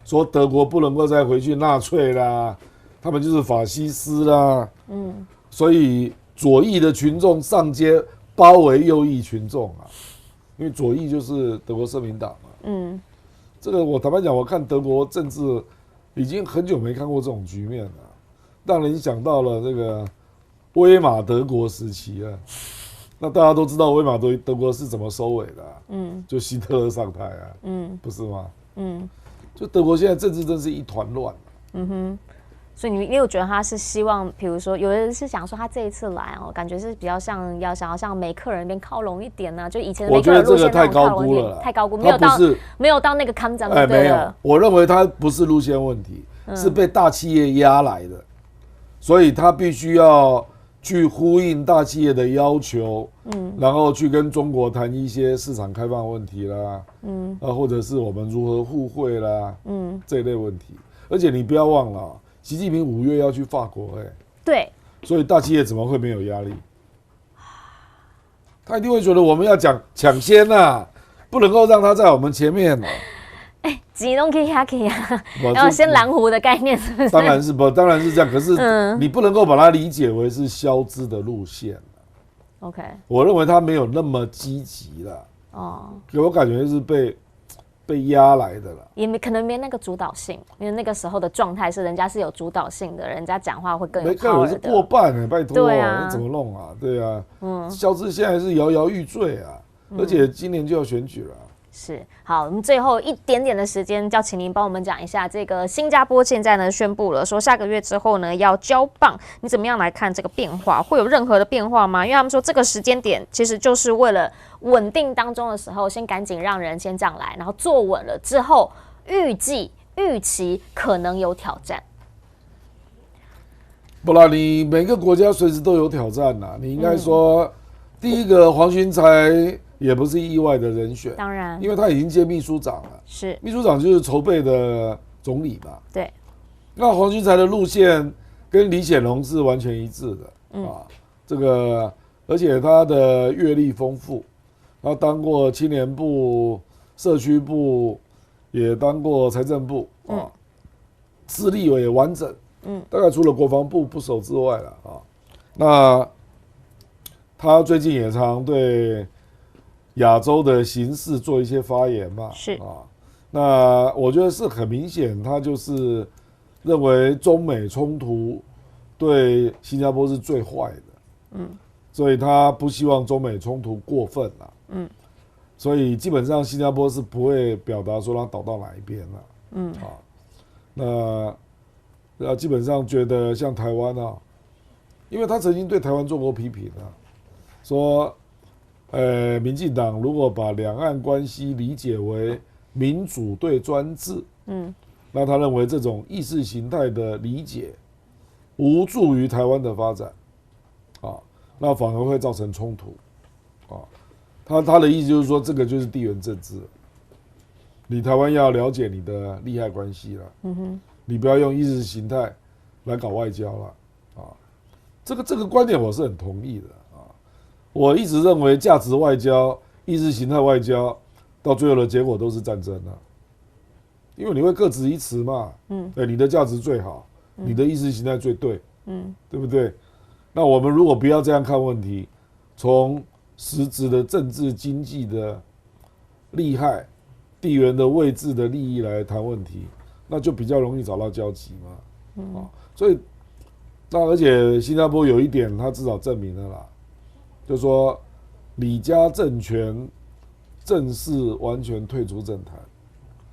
说德国不能够再回去纳粹啦，他们就是法西斯啦。所以左翼的群众上街包围右翼群众因为左翼就是德国社民党嘛。这个我坦白讲，我看德国政治已经很久没看过这种局面了，让人想到了这个威玛德国时期那大家都知道威玛德国是怎么收尾的、就希特勒上台啊，不是吗？就德国现在政治真是一团乱、所以你有觉得他是希望，比如说，有的人是想说他这一次来感觉是比较想要向梅克尔那边靠拢一点呢、就以前的梅克尔路线那种靠拢一点，太高估，没有到那个康长没有。我认为他不是路线问题，是被大企业压来的，所以他必须要去呼应大企业的要求，然后去跟中国谈一些市场开放问题啦，或者是我们如何互惠啦，这一类问题。而且你不要忘了，习近平5月要去法国，对，所以大企业怎么会没有压力？他一定会觉得我们要抢先啊，不能够让他在我们前面。几弄可以啊，然后先蓝湖的概念是不是？当然是这样。可是你不能够把它理解为是消资的路线。OK， 我认为他没有那么积极了。给我感觉是被压来的了，也可能没那个主导性，因为那个时候的状态是人家是有主导性的，人家讲话会更有 power 的。是过半拜托，对啊，那怎么弄啊？对啊，消资现在是摇摇欲坠啊，而且今年就要选举了。是，好，我们最后一点点的时间，叫请您帮我们讲一下这个新加坡现在呢宣布了，说下个月之后呢要交棒，你怎么样来看这个变化？会有任何的变化吗？因为他们说这个时间点其实就是为了稳定当中的时候，先赶紧让人先上来，然后坐稳了之后，预期可能有挑战。不然你每个国家随时都有挑战呐，你应该说，第一个黄循财也不是意外的人选，当然，因为他已经接秘书长了，是秘书长就是筹备的总理嘛。对，那黄循财的路线跟李显龙是完全一致的，这个而且他的阅历丰富，他当过青年部、社区部，也当过财政部，资历也完整，大概除了国防部不熟之外了啊。那他最近也常对亚洲的形势做一些发言嘛，是啊，那我觉得是很明显，他就是认为中美冲突对新加坡是最坏的，所以他不希望中美冲突过分了，所以基本上新加坡是不会表达说他倒到哪一边了，那基本上觉得像台湾啊，因为他曾经对台湾做过批评啊，说。民进党如果把两岸关系理解为民主对专制，那他认为这种意识形态的理解无助于台湾的发展，那反而会造成冲突，他的意思就是说，这个就是地缘政治，你台湾要了解你的利害关系了，你不要用意识形态来搞外交了，这个观点我是很同意的。我一直认为价值外交、意识形态外交，到最后的结果都是战争啊，因为你会各执一词嘛，你的价值最好，你的意识形态最对，对不对？那我们如果不要这样看问题，从实质的政治经济的利害、地缘的位置的利益来谈问题，那就比较容易找到交集嘛，所以那而且新加坡有一点，它至少证明了啦。就是说，李家政权正式完全退出政坛，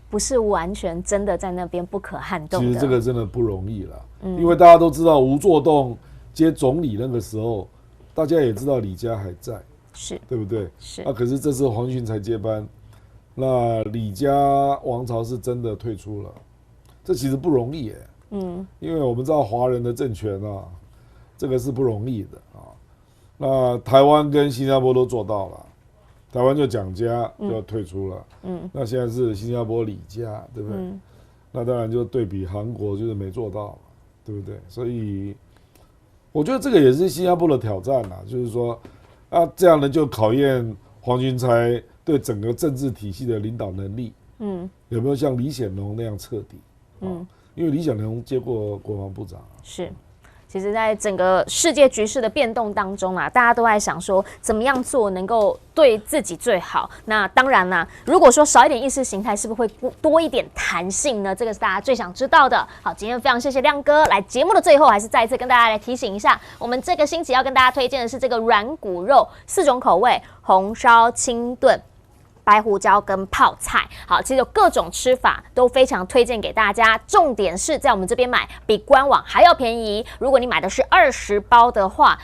不是完全真的在那边不可撼动的。其实这个真的不容易了，因为大家都知道吴作栋接总理那个时候，大家也知道李家还在，是对不对？是。可是这次黄循才接班，那李家王朝是真的退出了，这其实不容易耶。因为我们知道华人的政权啊，这个是不容易的啊。那台湾跟新加坡都做到了，台湾就蒋家就要退出了，那现在是新加坡李家，对不对？那当然就对比韩国就是没做到，对不对？所以我觉得这个也是新加坡的挑战啦，就是说这样的就考验黄循财对整个政治体系的领导能力，有没有像李显龙那样彻底？因为李显龙接过国防部长，是。其实，在整个世界局势的变动当中啊，大家都在想说，怎么样做能够对自己最好。那当然啦，如果说少一点意识形态，是不是会多一点弹性呢？这个是大家最想知道的。好，今天非常谢谢亮哥来节目的最后，还是再一次跟大家来提醒一下，我们这个星期要跟大家推荐的是这个软骨肉4种口味，红烧、清炖、白胡椒跟泡菜。好，其实有各种吃法都非常推荐给大家，重点是在我们这边买比官网还要便宜。如果你买的是20包的话，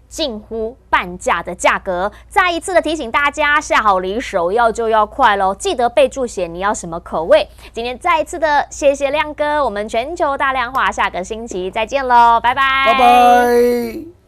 近乎半价的价格。再一次的提醒大家，下好离手要就要快咯，记得备注写你要什么口味。今天再一次的谢谢亮哥，我们全球大量化下个星期再见咯，拜拜，拜拜。